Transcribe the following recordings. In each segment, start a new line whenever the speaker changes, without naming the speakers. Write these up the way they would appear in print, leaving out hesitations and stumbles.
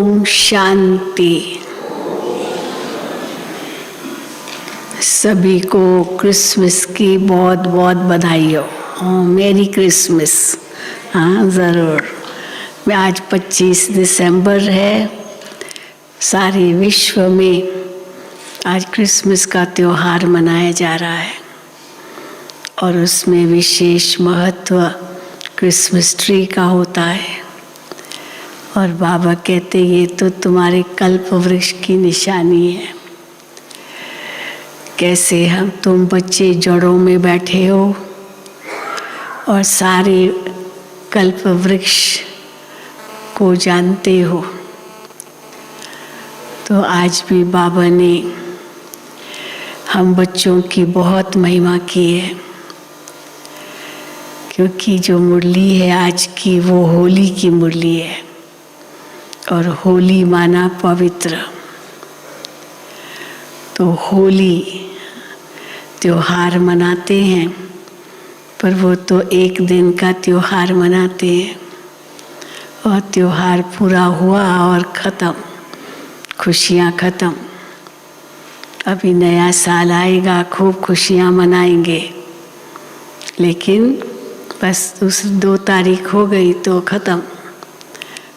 ओम शांति। सभी को क्रिसमस की बहुत बहुत बधाई हो। मेरी क्रिसमस। हाँ ज़रूर। आज 25 दिसंबर है। सारे विश्व में आज क्रिसमस का त्योहार मनाया जा रहा है और उसमें विशेष महत्व क्रिसमस ट्री का होता है। और बाबा कहते ये तो तुम्हारे कल्प वृक्ष की निशानी है। कैसे तुम बच्चे जड़ों में बैठे हो और सारे कल्प वृक्ष को जानते हो। तो आज भी बाबा ने हम बच्चों की बहुत महिमा की है, क्योंकि जो मुरली है आज की वो होली की मुरली है और होली माना पवित्र। तो होली त्योहार मनाते हैं, पर वो तो एक दिन का त्योहार मनाते हैं और त्योहार पूरा हुआ और ख़त्म, खुशियाँ ख़त्म। अभी नया साल आएगा, खूब खुशियाँ मनाएंगे, लेकिन बस 2 तारीख हो गई तो ख़त्म।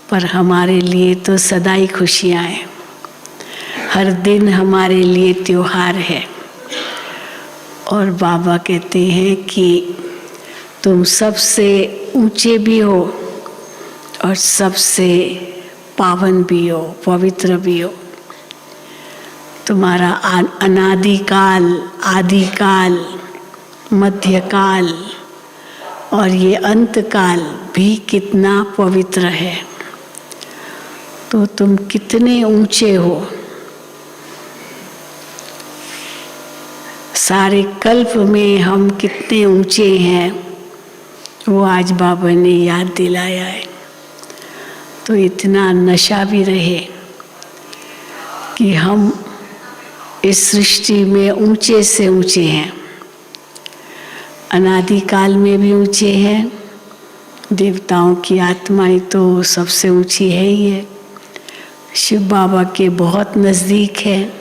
पर हमारे लिए तो सदा ही खुशियाँ हैं। हर दिन हमारे लिए त्योहार है। और बाबा कहते हैं कि तुम सबसे ऊंचे भी हो और सबसे पावन भी हो, पवित्र भी हो। तुम्हारा अनादिकाल, आदिकाल, मध्यकाल और ये अंतकाल भी कितना पवित्र है। तो तुम कितने ऊंचे हो। सारे कल्प में हम कितने ऊंचे हैं, वो आज बाबा ने याद दिलाया है। तो इतना नशा भी रहे कि हम इस सृष्टि में ऊंचे से ऊंचे हैं। अनादिकाल में भी ऊंचे हैं। देवताओं की आत्माएं तो सबसे ऊंची है ही है। शिव बाबा के बहुत नज़दीक है।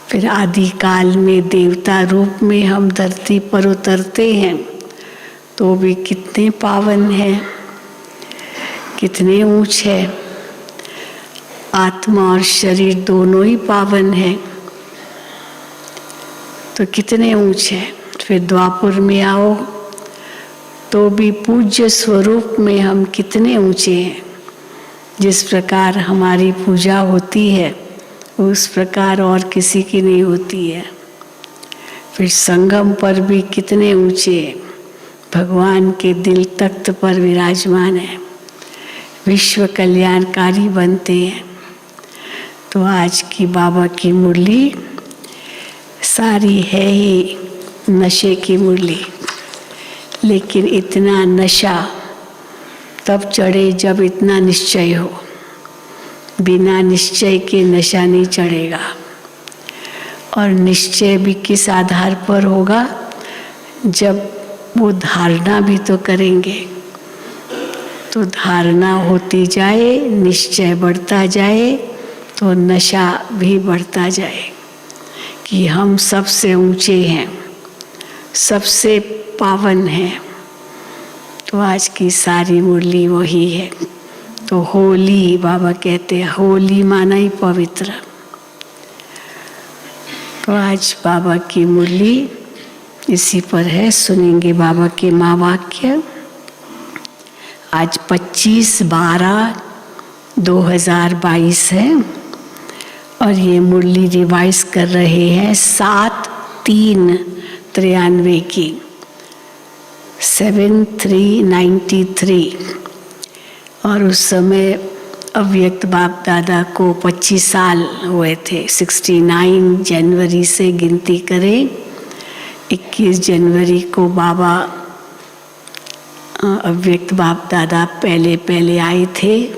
फिर आदिकाल में देवता रूप में हम धरती पर उतरते हैं तो भी कितने पावन हैं, कितने ऊंचे हैं। आत्मा और शरीर दोनों ही पावन है, तो कितने ऊंचे हैं। फिर द्वापर में आओ तो भी पूज्य स्वरूप में हम कितने ऊंचे हैं। जिस प्रकार हमारी पूजा होती है उस प्रकार और किसी की नहीं होती है। फिर संगम पर भी कितने ऊंचे भगवान के दिल तख्त पर विराजमान है, विश्व कल्याणकारी बनते हैं। तो आज की बाबा की मुरली सारी है ही नशे की मुरली। लेकिन इतना नशा तब चढ़े जब इतना निश्चय हो। बिना निश्चय के नशा नहीं चढ़ेगा। और निश्चय भी किस आधार पर होगा, जब वो धारणा भी तो करेंगे। तो धारणा होती जाए, निश्चय बढ़ता जाए, तो नशा भी बढ़ता जाए कि हम सबसे ऊंचे हैं, सबसे पावन हैं। तो आज की सारी मुरली वही है। तो होली बाबा कहते हैं, होली माना ही पवित्र। तो आज बाबा की मुरली इसी पर है। सुनेंगे बाबा के महावाक्य। आज 25/12/2022 है और ये मुरली रिवाइज कर रहे हैं 7/3/93 की, 7393। और उस समय अव्यक्त बाप दादा को 25 साल हुए थे। 69 जनवरी से गिनती करें। 21 जनवरी को बाबा अव्यक्त बाप दादा पहले आए थे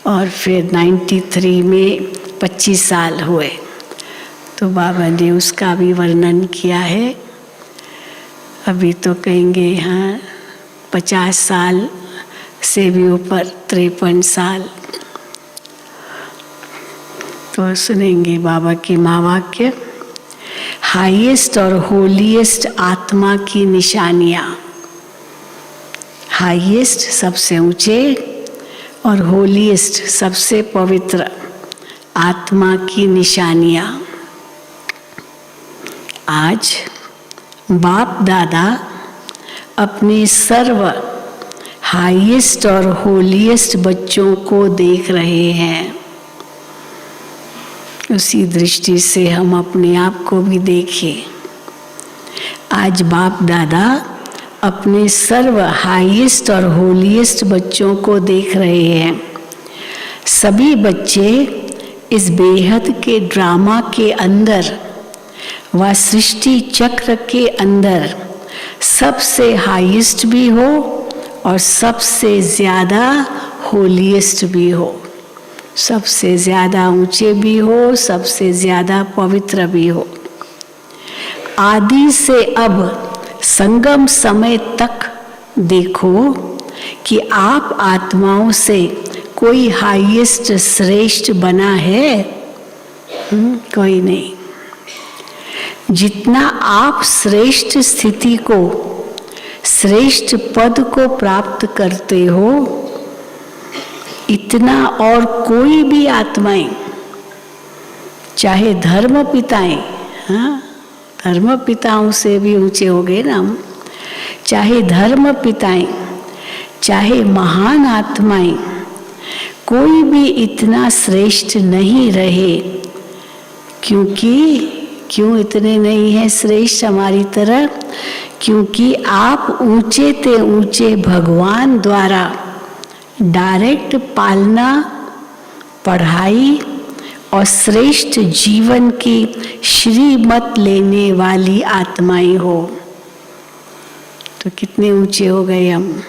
और फिर 93 में 25 साल हुए। तो बाबा ने उसका भी वर्णन किया है। अभी तो कहेंगे हाँ 50 साल से भी ऊपर, 53 साल। तो सुनेंगे बाबा की महावाक्य। हाईएस्ट और होलीएस्ट आत्मा की निशानियाँ। हाईएस्ट सबसे ऊंचे और होलीएस्ट सबसे पवित्र आत्मा की निशानियाँ। आज बाप दादा अपने सर्व हाईएस्ट और होलीएस्ट बच्चों को देख रहे हैं। उसी दृष्टि से हम अपने आप को भी देखें। आज बाप दादा अपने सर्व हाईएस्ट और होलीएस्ट बच्चों को देख रहे हैं। सभी बच्चे इस बेहद के ड्रामा के अंदर व सृष्टि चक्र के अंदर सबसे हाईएस्ट भी हो और सबसे ज़्यादा होलीएस्ट भी हो, सबसे ज़्यादा ऊंचे भी हो, सबसे ज़्यादा पवित्र भी हो। आदि से अब संगम समय तक देखो कि आप आत्माओं से कोई हाईएस्ट श्रेष्ठ बना है? कोई नहीं। जितना आप श्रेष्ठ स्थिति को, श्रेष्ठ पद को प्राप्त करते हो, इतना और कोई भी आत्माएं, चाहे धर्म पिताएं, हाँ, धर्म पिताओं से भी ऊंचे हो गए ना हम, चाहे धर्म पिताएं, चाहे महान आत्माएं, कोई भी इतना श्रेष्ठ नहीं रहे। क्यों इतने नहीं है श्रेष्ठ हमारी तरह? क्योंकि आप ऊंचे ते ऊंचे भगवान द्वारा डायरेक्ट पालना, पढ़ाई और श्रेष्ठ जीवन की श्रीमत लेने वाली आत्माएं हो। तो कितने ऊंचे हो गए हम?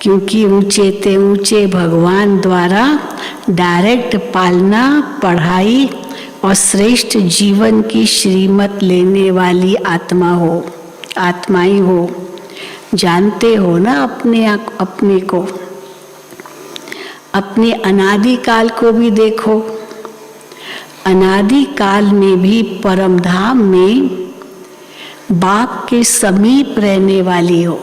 क्योंकि ऊंचे ते ऊंचे भगवान द्वारा डायरेक्ट पालना, पढ़ाई और श्रेष्ठ जीवन की श्रीमत लेने वाली आत्मा हो, आत्माएं हो। जानते हो ना अपने को, अपने अनादि काल को भी देखो। अनादि काल में भी परम धाम में बाप के समीप रहने वाली हो।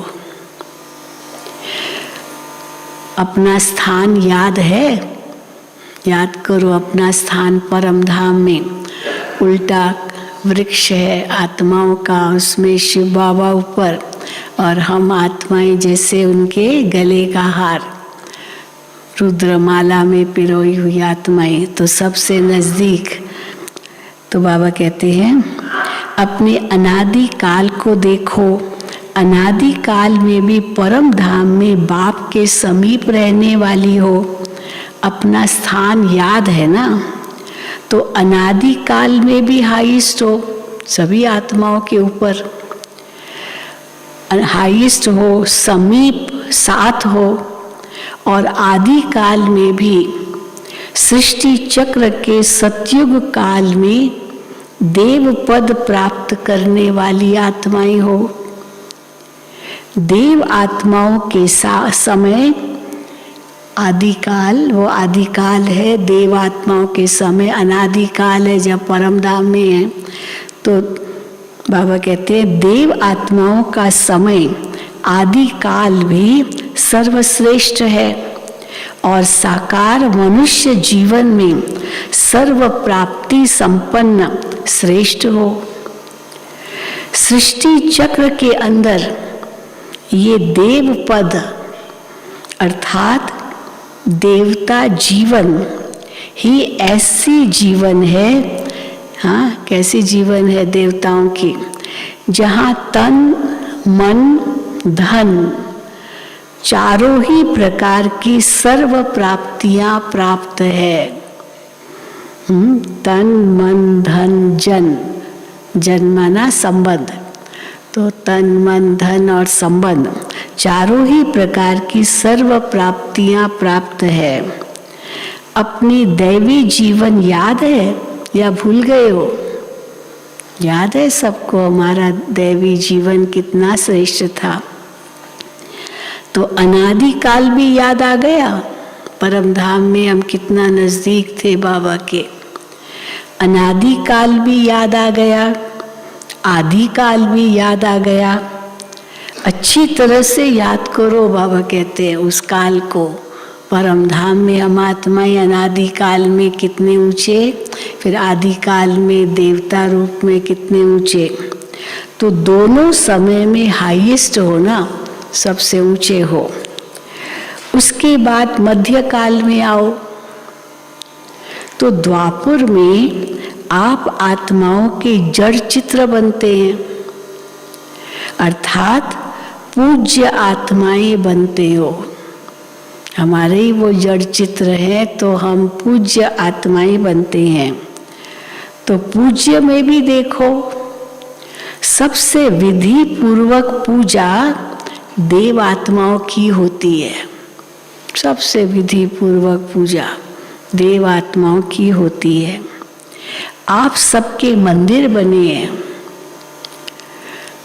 अपना स्थान याद है? याद करो अपना स्थान परम धाम में। उल्टा वृक्ष है आत्माओं का, उसमें शिव बाबा ऊपर और हम आत्माएं जैसे उनके गले का हार, रुद्रमाला में पिरोई हुई आत्माएं, तो सबसे नजदीक। तो बाबा कहते हैं अपने अनादि काल को देखो। अनादि काल में भी परम धाम में बाप के समीप रहने वाली हो। अपना स्थान याद है ना? तो अनादि काल में भी हाईएस्ट हो, सभी आत्माओं के ऊपर हाईएस्ट हो, समीप साथ हो। और आदि काल में भी सृष्टि चक्र के सतयुग काल में देव पद प्राप्त करने वाली आत्माएं हो। देव आत्माओं के समय आदिकाल, वो आदिकाल है। देव आत्माओं के समय अनादिकाल है, जब परम धाम में है। तो बाबा कहते हैं देव आत्माओं का समय आदिकाल भी सर्वश्रेष्ठ है और साकार मनुष्य जीवन में सर्व प्राप्ति संपन्न श्रेष्ठ हो। सृष्टि चक्र के अंदर ये देव पद अर्थात देवता जीवन ही ऐसी जीवन है, हाँ, कैसी जीवन है देवताओं की, जहाँ तन मन धन चारों ही प्रकार की सर्व प्राप्तियां प्राप्त है। तन मन धन जन, जन माना संबंध, तो तन मन धन और संबंध चारों ही प्रकार की सर्व प्राप्तियां प्राप्त है। अपनी दैवी जीवन याद है या भूल गए हो? याद है सबको हमारा दैवी जीवन कितना श्रेष्ठ था। तो अनादि काल भी याद आ गया, परम धाम में हम कितना नजदीक थे बाबा के। अनादि काल भी याद आ गया, आदि काल भी याद आ गया। अच्छी तरह से याद करो, बाबा कहते हैं उस काल को। परम धाम में हम आत्माएं अनादि काल में कितने ऊंचे, फिर आदि काल में देवता रूप में कितने ऊंचे। तो दोनों समय में हाईएस्ट हो ना, सबसे ऊंचे हो। उसके बाद मध्य काल में आओ तो द्वापर में आप आत्माओं के जड़ चित्र बनते हैं, अर्थात पूज्य आत्माएं बनते हो। हमारे ही वो जड़ चित्र है तो हम पूज्य आत्माएं बनते हैं। तो पूज्य में भी देखो, सबसे विधि पूर्वक पूजा देव आत्माओं की होती है। सबसे विधि पूर्वक पूजा देव आत्माओं की होती है। आप सबके मंदिर बने हैं।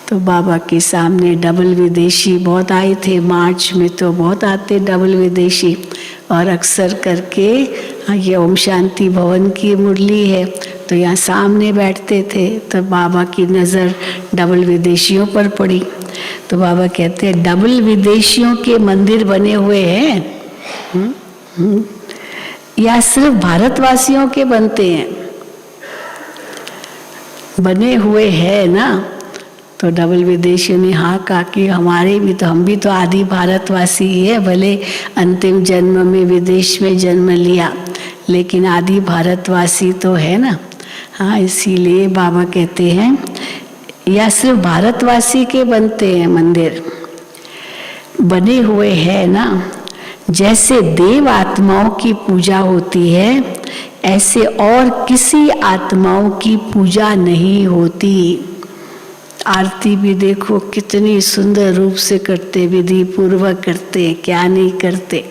तो बाबा के सामने डबल विदेशी बहुत आए थे, मार्च में तो बहुत आते डबल विदेशी, और अक्सर करके ये ओम शांति भवन की मुरली है तो यहाँ सामने बैठते थे। तो बाबा की नज़र डबल विदेशियों पर पड़ी। तो बाबा कहते हैं डबल विदेशियों के मंदिर बने हुए हैं, या सिर्फ भारतवासियों के बनते हैं? बने हुए हैं ना। तो डबल विदेशियों ने हाँ कहा कि हमारे भी तो, हम भी तो आदि भारतवासी ही है, भले अंतिम जन्म में विदेश में जन्म लिया लेकिन आदि भारतवासी तो है ना। हाँ, इसीलिए बाबा कहते हैं या सिर्फ भारतवासी के बनते हैं मंदिर? बने हुए हैं ना। जैसे देव आत्माओं की पूजा होती है ऐसे और किसी आत्माओं की पूजा नहीं होती। आरती भी देखो कितनी सुंदर रूप से करते, विधि पूर्वक करते, क्या नहीं करते।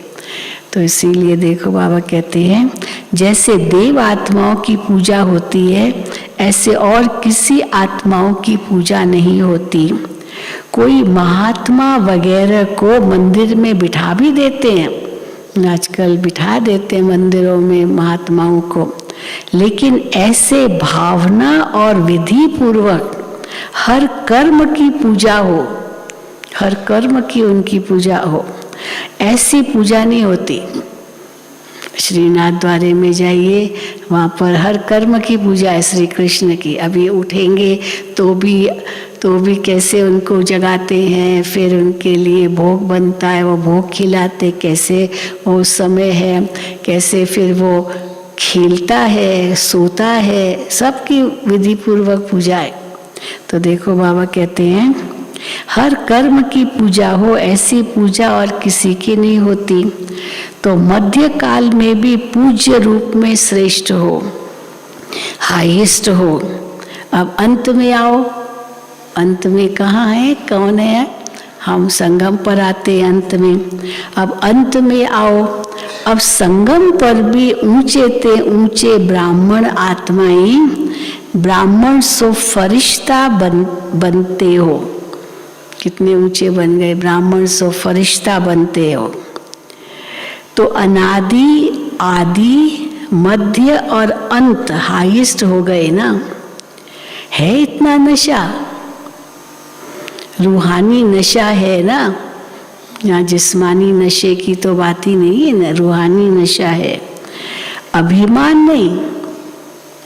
तो इसीलिए देखो बाबा कहते हैं जैसे देव आत्माओं की पूजा होती है ऐसे और किसी आत्माओं की पूजा नहीं होती। कोई महात्मा वगैरह को मंदिर में बिठा भी देते हैं, आजकल बिठा देते हैं मंदिरों में महात्माओं को, लेकिन ऐसे भावना और विधि पूर्वक हर कर्म की पूजा हो, हर कर्म की उनकी पूजा हो, ऐसी पूजा नहीं होती। श्रीनाथ द्वारे में जाइए, वहाँ पर हर कर्म की पूजा है श्री कृष्ण की। अभी उठेंगे तो भी कैसे उनको जगाते हैं, फिर उनके लिए भोग बनता है, वो भोग खिलाते, कैसे वो समय है, कैसे फिर वो खेलता है, सोता है, सबकी विधि पूर्वक पूजा है। तो देखो बाबा कहते हैं हर कर्म की पूजा हो, ऐसी पूजा और किसी की नहीं होती। तो मध्य काल में भी पूज्य रूप में श्रेष्ठ हो, हाईएस्ट हो। अब अंत में आओ, अंत में कहाँ है, कौन है? हम संगम पर आते हैं अंत में। अब अंत में आओ, अब संगम पर भी ऊंचे ते ऊंचे ब्राह्मण आत्माएं, ब्राह्मण सो फरिश्ता बनते हो। कितने ऊंचे बन गए, ब्राह्मण सो फरिश्ता बनते हो। तो अनादि, आदि, मध्य और अंत हाईएस्ट हो गए ना। है इतना नशा, रूहानी नशा है ना, यहाँ जिस्मानी नशे की तो बात ही नहीं है ना, रूहानी नशा है। अभिमान नहीं,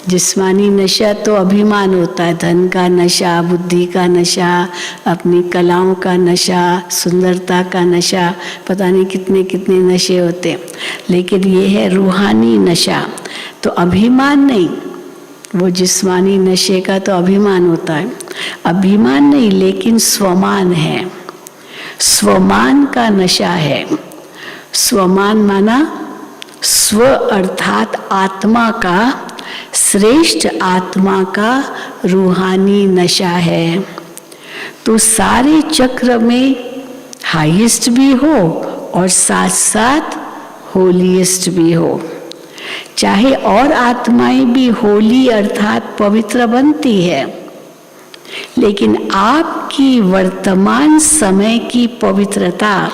जिस्मानी नशा तो अभिमान होता है, धन का नशा, बुद्धि का नशा, अपनी कलाओं का नशा, सुंदरता का नशा, पता नहीं कितने कितने नशे होते हैं। लेकिन ये है रूहानी नशा, तो अभिमान नहीं। वो जिस्मानी नशे का तो अभिमान होता है, अभिमान नहीं, लेकिन स्वमान है, स्वमान का नशा है। स्वमान माना स्व अर्थात आत्मा का, श्रेष्ठ आत्मा का रूहानी नशा है। तो सारे चक्र में हाईएस्ट भी हो और साथ साथ होलीएस्ट भी हो। चाहे और आत्माएं भी होली अर्थात पवित्र बनती है, लेकिन आपकी वर्तमान समय की पवित्रता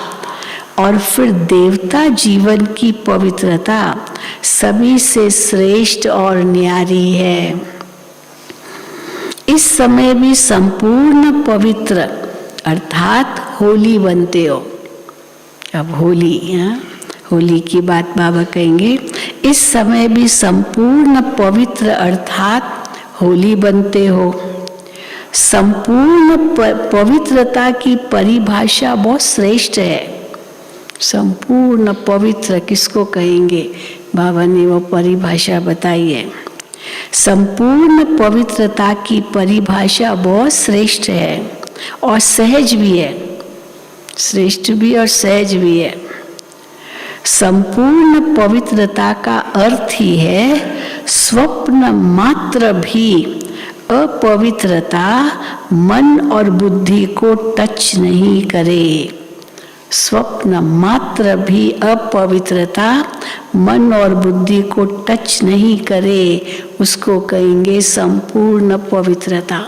और फिर देवता जीवन की पवित्रता सभी से श्रेष्ठ और न्यारी है। इस समय भी संपूर्ण पवित्र अर्थात होली बनते हो। अब होली, होली की बात बाबा कहेंगे। इस समय भी संपूर्ण पवित्र अर्थात होली बनते हो। संपूर्ण पवित्रता की परिभाषा बहुत श्रेष्ठ है। संपूर्ण पवित्र किसको कहेंगे, बाबा ने वो परिभाषा बताई है। संपूर्ण पवित्रता की परिभाषा बहुत श्रेष्ठ है और सहज भी है। श्रेष्ठ भी और सहज भी है। संपूर्ण पवित्रता का अर्थ ही है स्वप्न मात्र भी अपवित्रता मन और बुद्धि को टच नहीं करे। स्वप्न मात्र भी अपवित्रता मन और बुद्धि को टच नहीं करे, उसको कहेंगे संपूर्ण पवित्रता।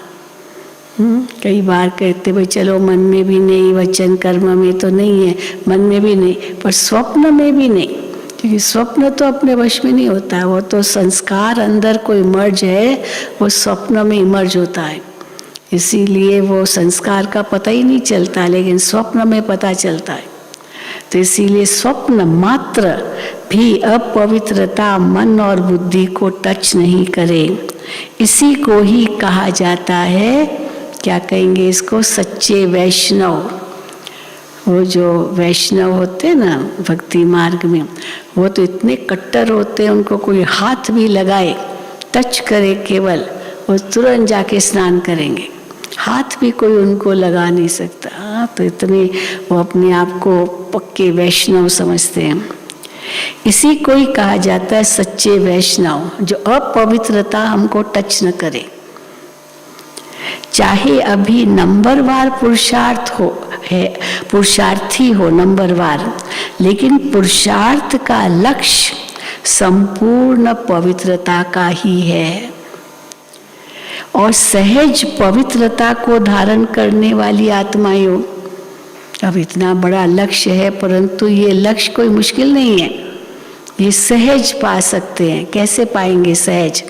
कई बार कहते भाई चलो मन में भी नहीं, वचन कर्म में तो नहीं है, मन में भी नहीं, पर स्वप्न में भी नहीं, क्योंकि स्वप्न तो अपने वश में नहीं होता है। वो तो संस्कार अंदर कोई इमर्ज है, वो स्वप्न में इमर्ज होता है, इसीलिए वो संस्कार का पता ही नहीं चलता, लेकिन स्वप्न में पता चलता है। तो इसीलिए स्वप्न मात्र भी अपवित्रता मन और बुद्धि को टच नहीं करे। इसी को ही कहा जाता है, क्या कहेंगे इसको, सच्चे वैष्णव। वो जो वैष्णव होते हैं ना भक्ति मार्ग में, वो तो इतने कट्टर होते हैं, उनको कोई हाथ भी लगाए, टच करे केवल, वो तुरंत जाके स्नान करेंगे। हाथ भी कोई उनको लगा नहीं सकता। तो इतने वो अपने आप को पक्के वैष्णव समझते हैं। इसी को ही कहा जाता है सच्चे वैष्णव, जो अपवित्रता हमको टच न करे। चाहे अभी नंबरवार पुरुषार्थ हो है, पुरुषार्थी हो नंबरवार, लेकिन पुरुषार्थ का लक्ष्य संपूर्ण पवित्रता का ही है। और सहज पवित्रता को धारण करने वाली आत्माएं हो। अब इतना बड़ा लक्ष्य है, परंतु ये लक्ष्य कोई मुश्किल नहीं है, ये सहज पा सकते हैं। कैसे पाएंगे सहज?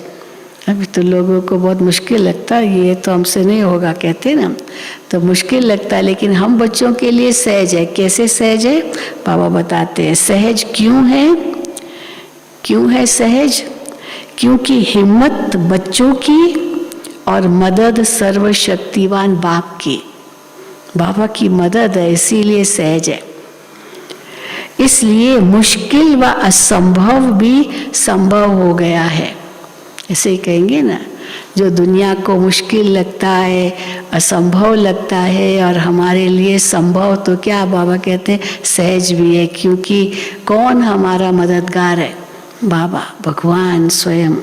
अभी तो लोगों को बहुत मुश्किल लगता है, ये तो हमसे नहीं होगा कहते ना, तो मुश्किल लगता है, लेकिन हम बच्चों के लिए सहज है। कैसे सहज है बाबा बताते हैं। सहज क्यों है? क्यों है सहज? क्योंकि हिम्मत बच्चों की और मदद सर्वशक्तिवान बाप की, बाबा की मदद है, इसीलिए सहज है। इसलिए मुश्किल व असंभव भी संभव हो गया है। ऐसे ही कहेंगे ना, जो दुनिया को मुश्किल लगता है, असंभव लगता है, और हमारे लिए संभव तो क्या, बाबा कहते हैं सहज भी है। क्योंकि कौन हमारा मददगार है? बाबा, भगवान स्वयं।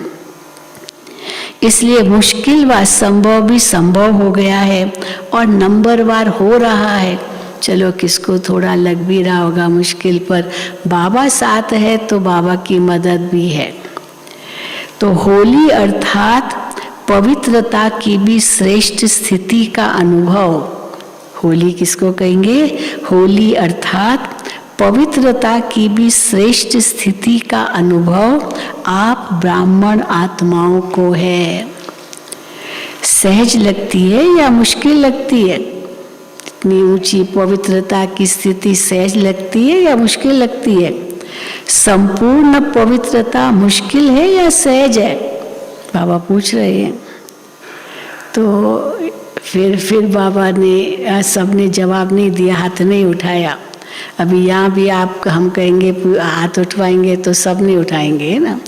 इसलिए मुश्किल व असंभव भी संभव हो गया है और नंबरवार हो रहा है। चलो किसको थोड़ा लग भी रहा होगा मुश्किल, पर बाबा साथ है तो बाबा की मदद भी है। तो होली अर्थात पवित्रता की भी श्रेष्ठ स्थिति का अनुभव। होली किसको कहेंगे? होली अर्थात पवित्रता की भी श्रेष्ठ स्थिति का अनुभव आप ब्राह्मण आत्माओं को है। सहज लगती है या मुश्किल लगती है? इतनी ऊंची पवित्रता की स्थिति सहज लगती है या मुश्किल लगती है? संपूर्ण पवित्रता मुश्किल है या सहज है? बाबा पूछ रहे हैं। तो फिर बाबा ने, सबने जवाब नहीं दिया, हाथ नहीं उठाया। अभी यहाँ भी आप, हम कहेंगे हाथ उठवाएंगे तो सब नहीं उठाएंगे, है ना।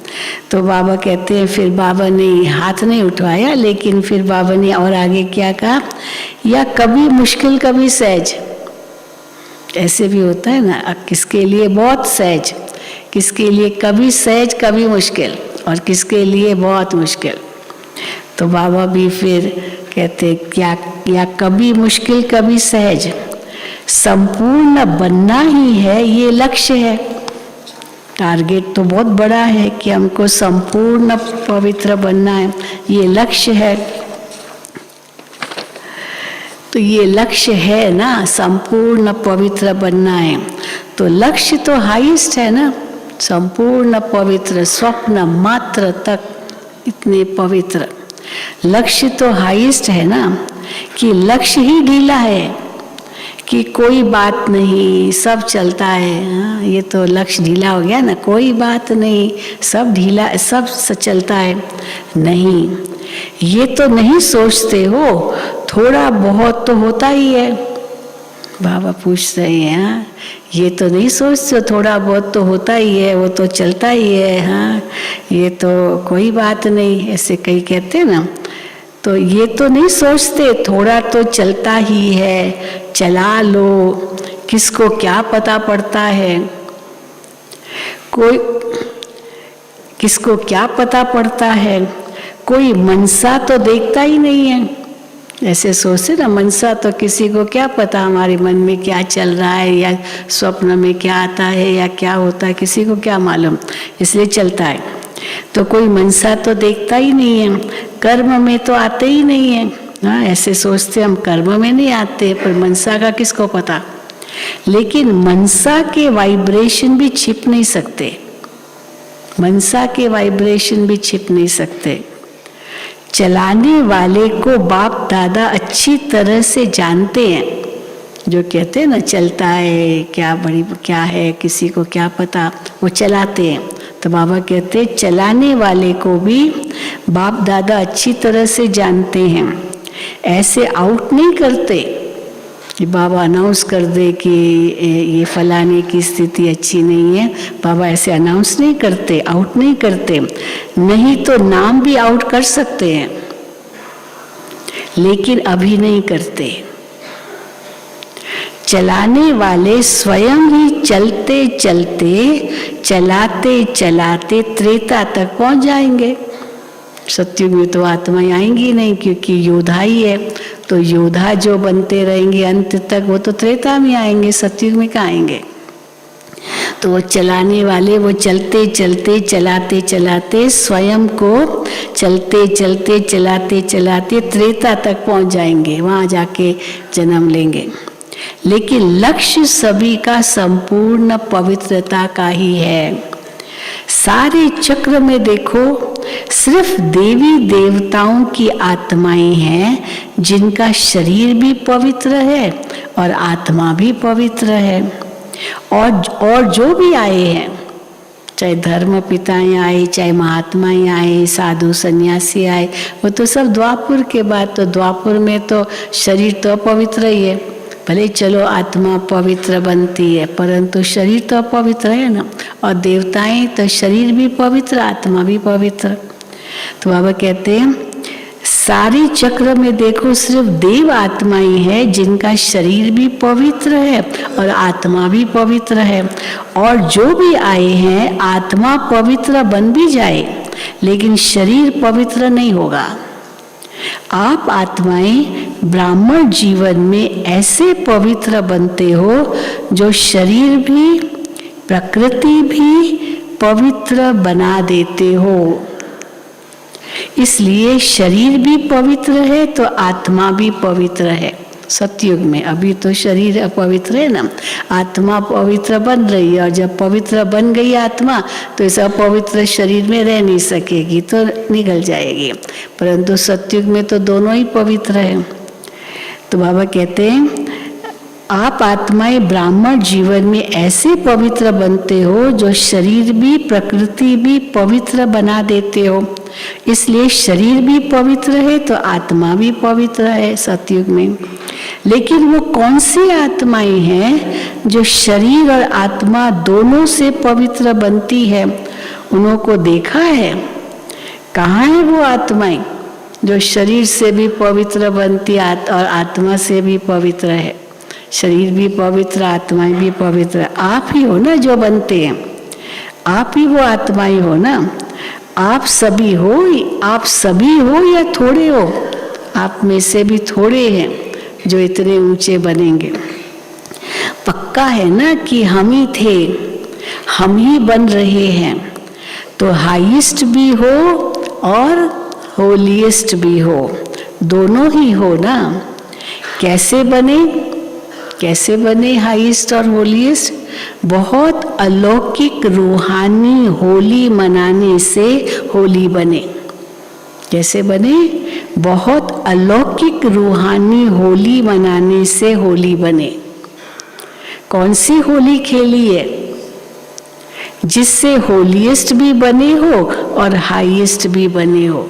तो बाबा कहते हैं, फिर बाबा ने हाथ नहीं उठवाया, लेकिन फिर बाबा ने और आगे क्या कहा, या कभी मुश्किल कभी सहज। ऐसे भी होता है ना, किसके लिए बहुत सहज, किसके लिए कभी सहज कभी मुश्किल, और किसके लिए बहुत मुश्किल। तो बाबा भी फिर कहते क्या, या कभी मुश्किल कभी सहज, संपूर्ण बनना ही है, ये लक्ष्य है। टारगेट तो बहुत बड़ा है कि हमको संपूर्ण पवित्र बनना है, ये लक्ष्य है। तो ये लक्ष्य है ना, संपूर्ण पवित्र बनना है, तो लक्ष्य तो हाईएस्ट है ना, संपूर्ण पवित्र, स्वप्न मात्र तक इतने पवित्र। लक्ष्य तो हाईएस्ट है ना, कि लक्ष्य ही ढीला है कि कोई बात नहीं, सब चलता है। हाँ, ये तो लक्ष्य ढीला हो गया ना, कोई बात नहीं, सब ढीला, सब चलता है। नहीं, ये तो नहीं सोचते हो, थोड़ा बहुत तो होता ही है। बाबा पूछ रहे हैं, हाँ, ये तो नहीं सोचते, थोड़ा बहुत तो होता ही है, वो तो चलता ही है। हाँ, ये तो कोई बात नहीं, ऐसे कई कहते हैं ना। तो ये तो नहीं सोचते, थोड़ा तो चलता ही है, चला लो, किसको क्या पता पड़ता है, कोई किसको क्या पता पड़ता है, कोई मनसा तो देखता ही नहीं है। ऐसे सोचते ना, मनसा तो किसी को क्या पता हमारे मन में क्या चल रहा है, या स्वप्न में क्या आता है या क्या होता है, किसी को क्या मालूम, इसलिए चलता है। तो कोई मनसा तो देखता ही नहीं है, कर्म में तो आते ही नहीं है। हाँ, ऐसे सोचते हम कर्म में नहीं आते, पर मनसा का किसको पता। लेकिन मनसा के वाइब्रेशन भी छिप नहीं सकते, मनसा के वाइब्रेशन भी छिप नहीं सकते। चलाने वाले को बाप दादा अच्छी तरह से जानते हैं। जो कहते हैं ना, चलता है, क्या बड़ी क्या है, किसी को क्या पता, वो चलाते हैं। तो बाबा कहते हैं चलाने वाले को भी बाप दादा अच्छी तरह से जानते हैं। ऐसे आउट नहीं करते कि बाबा अनाउंस कर दे कि ये फलाने की स्थिति अच्छी नहीं है। बाबा ऐसे अनाउंस नहीं करते, आउट नहीं करते। नहीं तो नाम भी आउट कर सकते हैं, लेकिन अभी नहीं करते। चलाने वाले स्वयं ही चलते चलते, चलाते चलाते त्रेता तक पहुंच जाएंगे। सतयुग में तो आत्माएं आएंगी नहीं, क्योंकि योद्धा ही है। तो योद्धा जो बनते रहेंगे अंत तक, वो तो त्रेता में आएंगे, सतयुग में कहाँ आएंगे। तो वो चलाने वाले, वो चलते चलते चलाते चलाते स्वयं को चलते चलते चलाते चलाते त्रेता तक पहुंच जाएंगे, वहां जाके जन्म लेंगे। लेकिन लक्ष्य सभी का संपूर्ण पवित्रता का ही है। सारे चक्र में देखो, सिर्फ देवी देवताओं की आत्माएं हैं जिनका शरीर भी पवित्र है और आत्मा भी पवित्र है। और जो भी आए हैं, चाहे धर्म पिताएं आए, चाहे महात्माएं आए, साधु सन्यासी आए, वो तो सब द्वापर के बाद। तो द्वापर में तो शरीर तो पवित्र ही है, भले चलो आत्मा पवित्र बनती है, परंतु शरीर तो पवित्र है ना। और देवताएं तो शरीर भी पवित्र, आत्मा भी पवित्र। तो बाबा कहते हैं सारे चक्र में देखो, सिर्फ देव आत्माएं हैं जिनका शरीर भी पवित्र है और आत्मा भी पवित्र है। और जो भी आए हैं, आत्मा पवित्र बन भी जाए, लेकिन शरीर पवित्र नहीं होगा। आप आत्माएं ब्राह्मण जीवन में ऐसे पवित्र बनते हो जो शरीर भी प्रकृति भी पवित्र बना देते हो। इसलिए शरीर भी पवित्र है तो आत्मा भी पवित्र है। सतयुग में अभी तो शरीर अपवित्र है ना, आत्मा पवित्र बन रही है। और जब पवित्र बन गई आत्मा, तो इस अपवित्र शरीर में रह नहीं सकेगी, तो निकल जाएगी। परंतु सतयुग में तो दोनों ही पवित्र है। तो बाबा कहते हैं आप आत्माएं ब्राह्मण जीवन में ऐसे पवित्र बनते हो जो शरीर भी प्रकृति भी पवित्र बना देते हो। इसलिए शरीर भी पवित्र है तो आत्मा भी पवित्र है सतयुग में। लेकिन वो कौन सी आत्माएं हैं जो शरीर और आत्मा दोनों से पवित्र बनती है? उन्हों को देखा है? कहाँ है वो आत्माएं जो शरीर से भी पवित्र बनती और आत्मा से भी पवित्र है? शरीर भी पवित्र, आत्माएं भी पवित्र। आप ही हो ना जो बनते हैं, आप ही वो आत्माएं हो ना। आप सभी हो या थोड़े हो? आप में से भी थोड़े हैं जो इतने ऊंचे बनेंगे। पक्का है ना कि हम ही थे, हम ही बन रहे हैं। तो हाईएस्ट भी हो और होलीएस्ट भी हो, दोनों ही हो ना। कैसे बने? कैसे बने हाईएस्ट और होलीएस्ट? बहुत अलौकिक रूहानी होली मनाने से होली बने। कैसे बने? बहुत अलौकिक रूहानी होली मनाने से होली बने। कौन सी होली खेली है? जिससे होलीएस्ट भी बने हो और हाईएस्ट भी बने हो।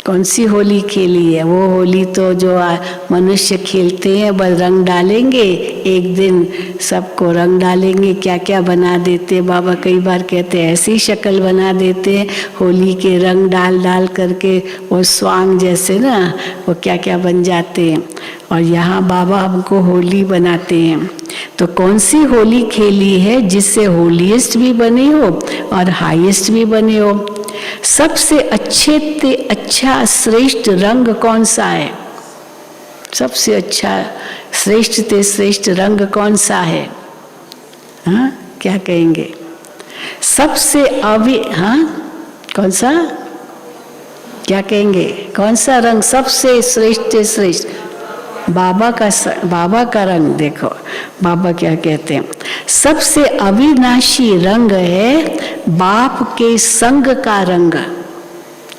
कौन सी होली खेली है? वो होली तो जो मनुष्य खेलते हैं, बस रंग डालेंगे, एक दिन सबको रंग डालेंगे, क्या क्या बना देते। बाबा कई बार कहते हैं ऐसी शक्ल बना देते हैं होली के रंग डाल डाल करके, वो स्वांग जैसे ना, वो क्या क्या बन जाते हैं। और यहाँ बाबा हमको होली बनाते हैं। तो कौन सी होली खेली है जिससे होलीएस्ट भी बने हो और हाईएस्ट भी बने हो? सबसे अच्छा श्रेष्ठ रंग कौन सा है? सबसे अच्छा श्रेष्ठ रंग कौन सा है? हाँ, क्या कहेंगे? सबसे कौन सा? क्या कहेंगे? कौन सा रंग सबसे श्रेष्ठ? बाबा का रंग देखो, बाबा क्या कहते हैं? सबसे अविनाशी रंग है बाप के संग का रंग।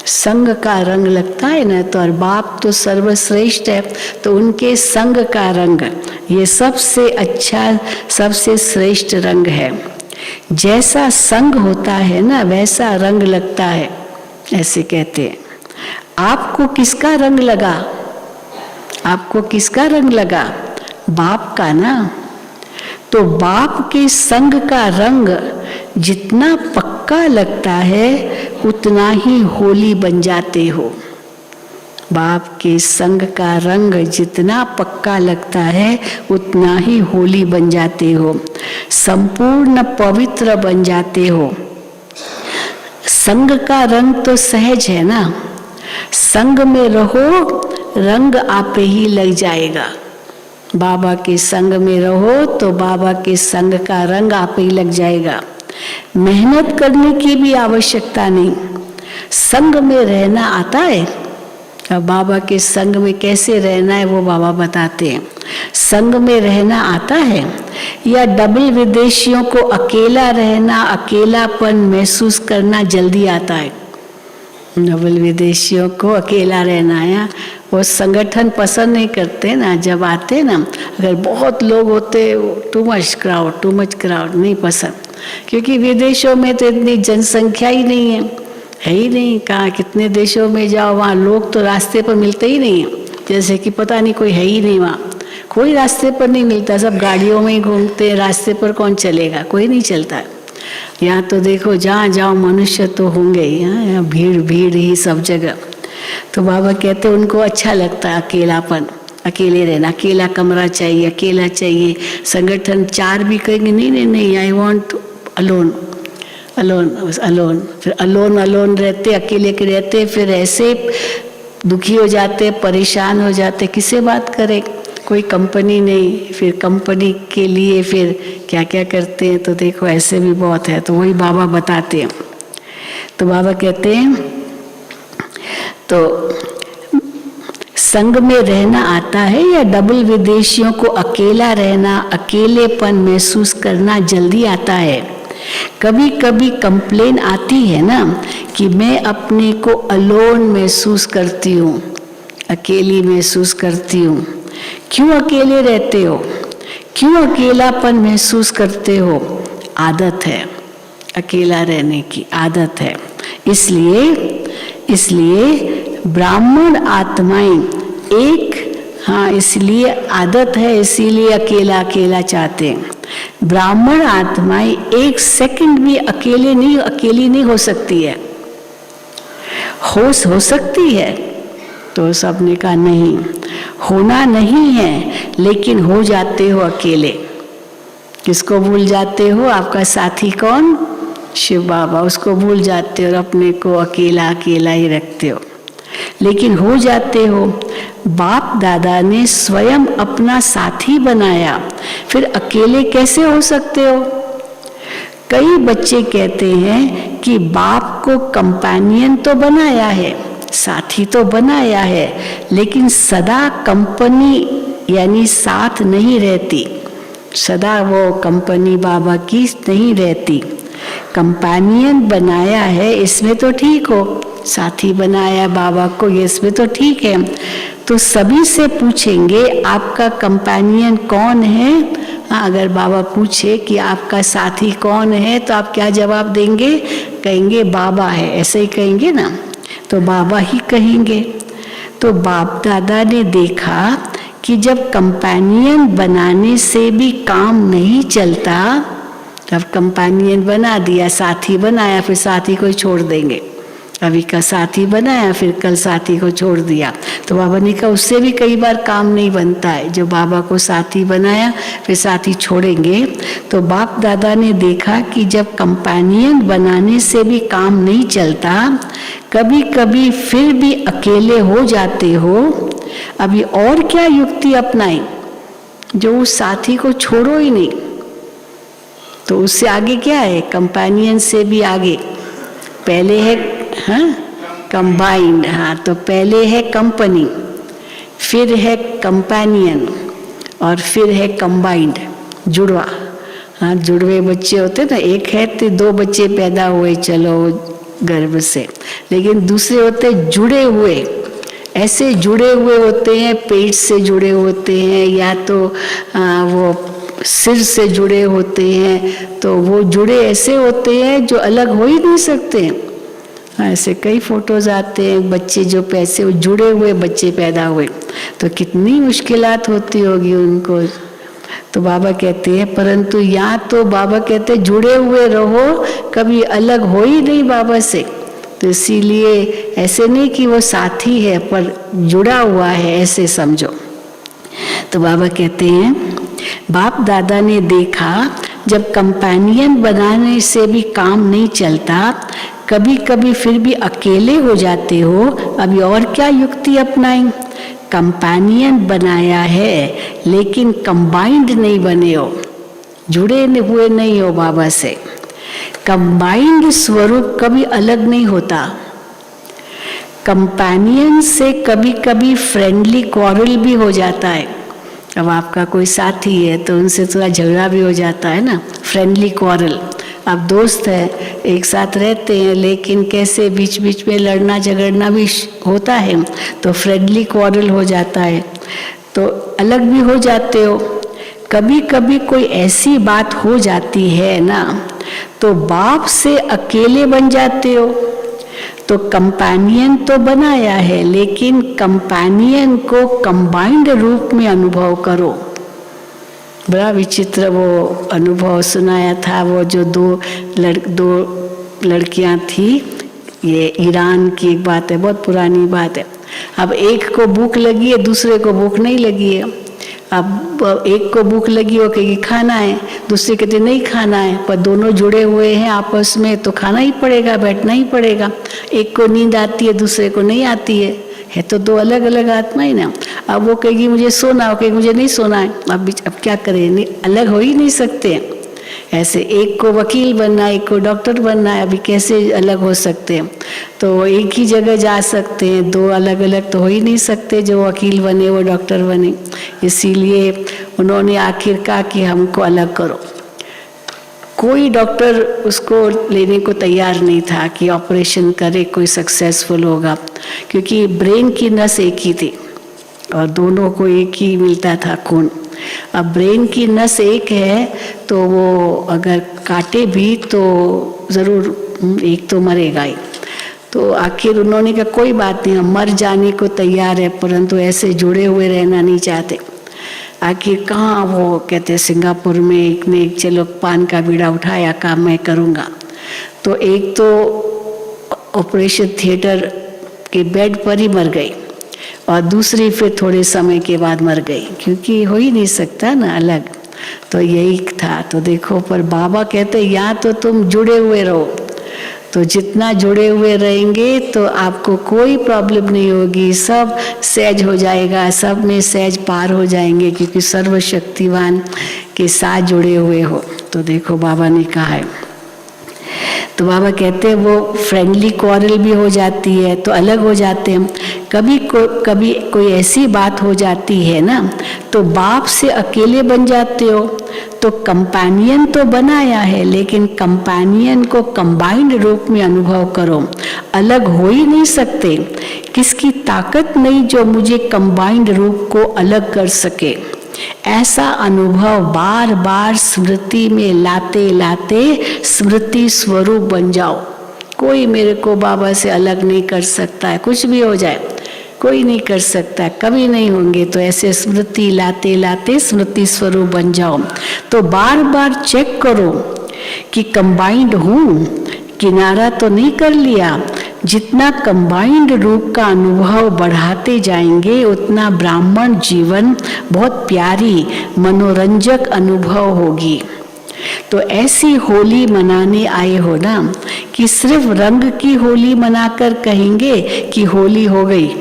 संग का रंग लगता है ना, तो और बाप तो सर्वश्रेष्ठ है, तो उनके संग का रंग ये सबसे अच्छा, सबसे श्रेष्ठ रंग है। जैसा संग होता है ना, वैसा रंग लगता है, ऐसे कहते हैं। आपको किसका रंग लगा? आपको किसका रंग लगा? बाप का ना। तो बाप के संग का रंग जितना पक्का लगता है उतना ही होली बन जाते हो। बाप के संग का रंग जितना पक्का लगता है उतना ही होली बन जाते हो, संपूर्ण पवित्र बन जाते हो। संग का रंग तो सहज है ना, संग में रहो रंग आपे ही लग जाएगा। बाबा के संग में रहो तो बाबा के संग का रंग आपे ही लग जाएगा। मेहनत करने की भी आवश्यकता नहीं, संग में रहना आता है। अब बाबा के संग में कैसे रहना है वो बाबा बताते हैं। संग में रहना आता है या डबल विदेशियों को अकेला रहना, अकेलापन महसूस करना जल्दी आता है? डबल विदेशियों को अकेला रहना है, वो संगठन पसंद नहीं करते ना। जब आते ना, अगर बहुत लोग होते, टू मच क्राउड नहीं पसंद, क्योंकि विदेशों में तो इतनी जनसंख्या ही नहीं है ही नहीं। कहाँ कितने देशों में जाओ, वहाँ लोग तो रास्ते पर मिलते ही नहीं है, जैसे कि पता नहीं कोई है ही नहीं वहाँ, कोई रास्ते पर नहीं मिलता, सब गाड़ियों में ही घूमते हैं, रास्ते पर कौन चलेगा? कोई नहीं चलता। यहाँ तो देखो जहाँ जाओ मनुष्य तो होंगे ही, यहाँ भीड़ ही सब जगह। तो बाबा कहते हैं उनको अच्छा लगता है अकेलापन, अकेले रहना, अकेला कमरा चाहिए, अकेला चाहिए। संगठन चार भी कहेंगे नहीं, आई वॉन्ट अलोन, फिर अलोन रहते, अकेले के रहते, फिर ऐसे दुखी हो जाते, परेशान हो जाते, किससे बात करें? कोई कंपनी नहीं, फिर कंपनी के लिए फिर क्या क्या करते हैं। तो देखो ऐसे भी बहुत है, तो वही बाबा बताते हैं। तो बाबा कहते हैं तो संग में रहना आता है या डबल विदेशियों को अकेला रहना, अकेलेपन महसूस करना जल्दी आता है। कभी कभी कंप्लेन आती है ना कि मैं अपने को अलोन महसूस करती हूँ, अकेली महसूस करती हूँ। क्यों अकेले रहते हो? क्यों अकेलापन महसूस करते हो? आदत है, अकेला रहने की आदत है। इसलिए ब्राह्मण आत्माएं इसलिए आदत है, इसीलिए अकेला चाहते हैं। ब्राह्मण आत्माएं एक सेकंड भी अकेली नहीं हो सकती है। हो सकती है तो सबने कहा नहीं, होना नहीं है, लेकिन हो जाते हो अकेले। किसको भूल जाते हो? आपका साथी कौन? शिव बाबा, उसको भूल जाते हो और अपने को अकेला ही रखते हो, लेकिन हो जाते हो। बाप दादा ने स्वयं अपना साथी बनाया, फिर अकेले कैसे हो सकते हो? कई बच्चे कहते हैं कि बाप को कंपेनियन तो बनाया है, साथी तो बनाया है, लेकिन सदा कंपनी यानी साथ नहीं रहती, सदा वो कंपनी बाबा की नहीं रहती। कंपेनियन बनाया है इसमें तो ठीक हो, साथी बनाया बाबा को ये इसमें तो ठीक है। तो सभी से पूछेंगे आपका कंपेनियन कौन है। अगर बाबा पूछे कि आपका साथी कौन है तो आप क्या जवाब देंगे? कहेंगे बाबा है, ऐसे ही कहेंगे ना, तो बाबा ही कहेंगे। तो बाप दादा ने देखा कि जब कंपेनियन बनाने से भी काम नहीं चलता, तब कंपेनियन बना दिया, साथी बनाया, फिर साथी को छोड़ देंगे। अभी का साथी बनाया, फिर कल साथी को छोड़ दिया, तो बाबा ने कहा उससे भी कई बार काम नहीं बनता है। जो बाबा को साथी बनाया फिर साथी छोड़ेंगे। तो बाप दादा ने देखा कि जब कंपेनियन बनाने से भी काम नहीं चलता, कभी कभी फिर भी अकेले हो जाते हो, अभी और क्या युक्ति अपनाई जो उस साथी को छोड़ो ही नहीं। तो उससे आगे क्या है? कंपेनियन से भी आगे पहले है कंबाइंड। हाँ, तो पहले है कंपनी, फिर है कंपेनियन और फिर है कंबाइंड, जुड़वा। हाँ, जुड़वे बच्चे होते ना, एक है तो दो बच्चे पैदा हुए चलो गर्भ से, लेकिन दूसरे होते जुड़े हुए। ऐसे जुड़े हुए होते हैं, पेट से जुड़े होते हैं या तो वो सिर से जुड़े होते हैं। तो वो जुड़े ऐसे होते हैं जो अलग हो ही नहीं सकते। ऐसे कई फोटोज आते हैं बच्चे जो पैसे जुड़े हुए बच्चे पैदा हुए, तो कितनी मुश्किलात होती होगी उनको। तो बाबा कहते हैं, परंतु यहाँ तो बाबा कहते हैं जुड़े हुए रहो, कभी अलग हो ही नहीं बाबा से। तो इसीलिए ऐसे नहीं कि वो साथी है पर जुड़ा हुआ है, ऐसे समझो। तो बाबा कहते हैं बाप दादा ने देखा जब कंपेनियन बनाने से भी काम नहीं चलता, कभी कभी फिर भी अकेले हो जाते हो, अभी और क्या युक्ति अपनाएं। कंपेनियन बनाया है लेकिन कंबाइंड नहीं बने हो, जुड़े हुए नहीं हो बाबा से। कंबाइंड स्वरूप कभी अलग नहीं होता। कंपेनियन से कभी कभी फ्रेंडली क्वारल भी हो जाता है। अब आपका कोई साथी है तो उनसे थोड़ा झगड़ा भी हो जाता है ना, फ्रेंडली क्वारल। अब दोस्त है, एक साथ रहते हैं, लेकिन कैसे बीच बीच में लड़ना झगड़ना भी होता है, तो फ्रेंडली क्वारल हो जाता है, तो अलग भी हो जाते हो। कभी कभी कोई ऐसी बात हो जाती है ना, तो बाप से अकेले बन जाते हो। तो कंपेनियन तो बनाया है, लेकिन कंपेनियन को कंबाइंड रूप में अनुभव करो। बड़ा विचित्र वो अनुभव सुनाया था। वो जो दो लड़कियां थी, ये ईरान की एक बात है, बहुत पुरानी बात है। अब एक को भूख लगी है, दूसरे को भूख नहीं लगी है। अब एक को भूख लगी हो कहेगी खाना है, दूसरे कहते नहीं खाना है, पर दोनों जुड़े हुए हैं आपस में तो खाना ही पड़ेगा, बैठना ही पड़ेगा। एक को नींद आती है, दूसरे को नहीं आती है तो दो अलग अलग आत्मा ही ना। अब वो कहेगी मुझे सोना, हो कहेगी मुझे नहीं सोना है। अब क्या करें, नहीं अलग हो ही नहीं सकते। ऐसे एक को वकील बनना है, एक को डॉक्टर बनना है, अभी कैसे अलग हो सकते हैं। तो एक ही जगह जा सकते हैं, दो अलग अलग तो हो ही नहीं सकते। जो वकील बने वो डॉक्टर बने, इसीलिए उन्होंने आखिर कहा कि हमको अलग करो। कोई डॉक्टर उसको लेने को तैयार नहीं था कि ऑपरेशन करे कोई सक्सेसफुल होगा, क्योंकि ब्रेन की नस एक ही थी और दोनों को एक ही मिलता था खून। अब ब्रेन की नस एक है तो वो अगर काटे भी तो ज़रूर एक तो मरेगा ही। तो आखिर उन्होंने कहा कोई बात नहीं, हम मर जाने को तैयार है, परंतु ऐसे जुड़े हुए रहना नहीं चाहते। आखिर कहाँ, वो कहते सिंगापुर में एक ने चलो पान का बीड़ा उठाया, काम मैं करूँगा। तो एक तो ऑपरेशन थिएटर के बेड पर ही मर गई और दूसरी फिर थोड़े समय के बाद मर गई, क्योंकि हो ही नहीं सकता ना अलग। तो यही था। तो देखो, पर बाबा कहते यहाँ तो तुम जुड़े हुए रहो, तो जितना जुड़े हुए रहेंगे तो आपको कोई प्रॉब्लम नहीं होगी, सब सहज हो जाएगा, सब में सहज पार हो जाएंगे, क्योंकि सर्वशक्तिवान के साथ जुड़े हुए हो। तो देखो बाबा ने कहा है। तो बाबा कहते हैं वो फ्रेंडली क्वारल भी हो जाती है तो अलग हो जाते हैं। कभी कोई ऐसी बात हो जाती है ना तो बाप से अकेले बन जाते हो। तो कंपेनियन तो बनाया है लेकिन कंपेनियन को कंबाइंड रूप में अनुभव करो, अलग हो ही नहीं सकते। किसकी ताकत नहीं जो मुझे कंबाइंड रूप को अलग कर सके। ऐसा अनुभव बार बार स्मृति में लाते लाते स्मृति स्वरूप बन जाओ। कोई मेरे को बाबा से अलग नहीं कर सकता है, कुछ भी हो जाए कोई नहीं कर सकता, कभी नहीं होंगे। तो ऐसे स्मृति लाते लाते स्मृति स्वरूप बन जाओ। तो बार बार चेक करो कि कंबाइंड हूँ, किनारा तो नहीं कर लिया। जितना कंबाइंड रूप का अनुभव बढ़ाते जाएंगे उतना ब्राह्मण जीवन बहुत प्यारी मनोरंजक अनुभव होगी। तो ऐसी होली मनाने आए हो ना कि सिर्फ रंग की होली मनाकर कहेंगे कि होली हो गई।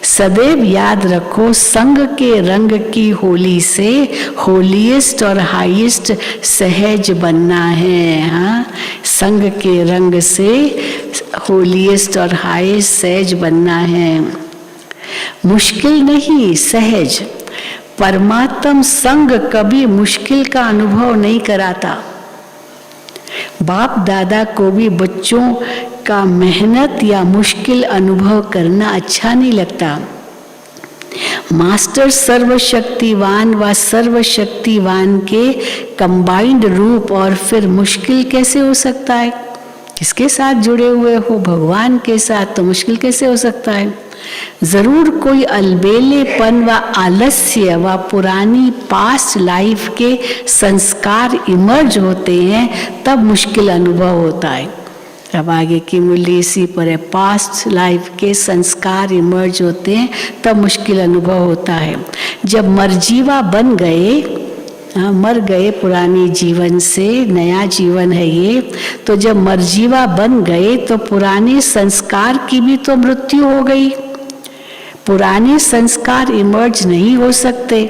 सदैव याद रखो संग के रंग की होली से होलीएस्ट और हाईएस्ट सहज बनना है। हाँ, संग के रंग से होलीएस्ट और हाईएस्ट सहज बनना है। मुश्किल नहीं, सहज। परमात्म संग कभी मुश्किल का अनुभव नहीं कराता। बाप दादा को भी बच्चों का मेहनत या मुश्किल अनुभव करना अच्छा नहीं लगता। मास्टर सर्वशक्तिवान व सर्वशक्तिवान के कंबाइंड रूप और फिर मुश्किल कैसे हो सकता है? किसके साथ जुड़े हुए हो? भगवान के साथ, तो मुश्किल कैसे हो सकता है? जरूर कोई अलबेलेपन व आलस्य व पुरानी पास्ट लाइफ के संस्कार इमर्ज होते हैं तब मुश्किल अनुभव होता है। अब आगे की मूल्य इसी पर है, पास्ट लाइफ के संस्कार इमर्ज होते हैं तब मुश्किल अनुभव होता है। जब मरजीवा बन गए, मर गए पुरानी जीवन से, नया जीवन है ये, तो जब मरजीवा बन गए तो पुराने संस्कार की भी तो मृत्यु हो गई। पुराने संस्कार इमर्ज नहीं हो सकते।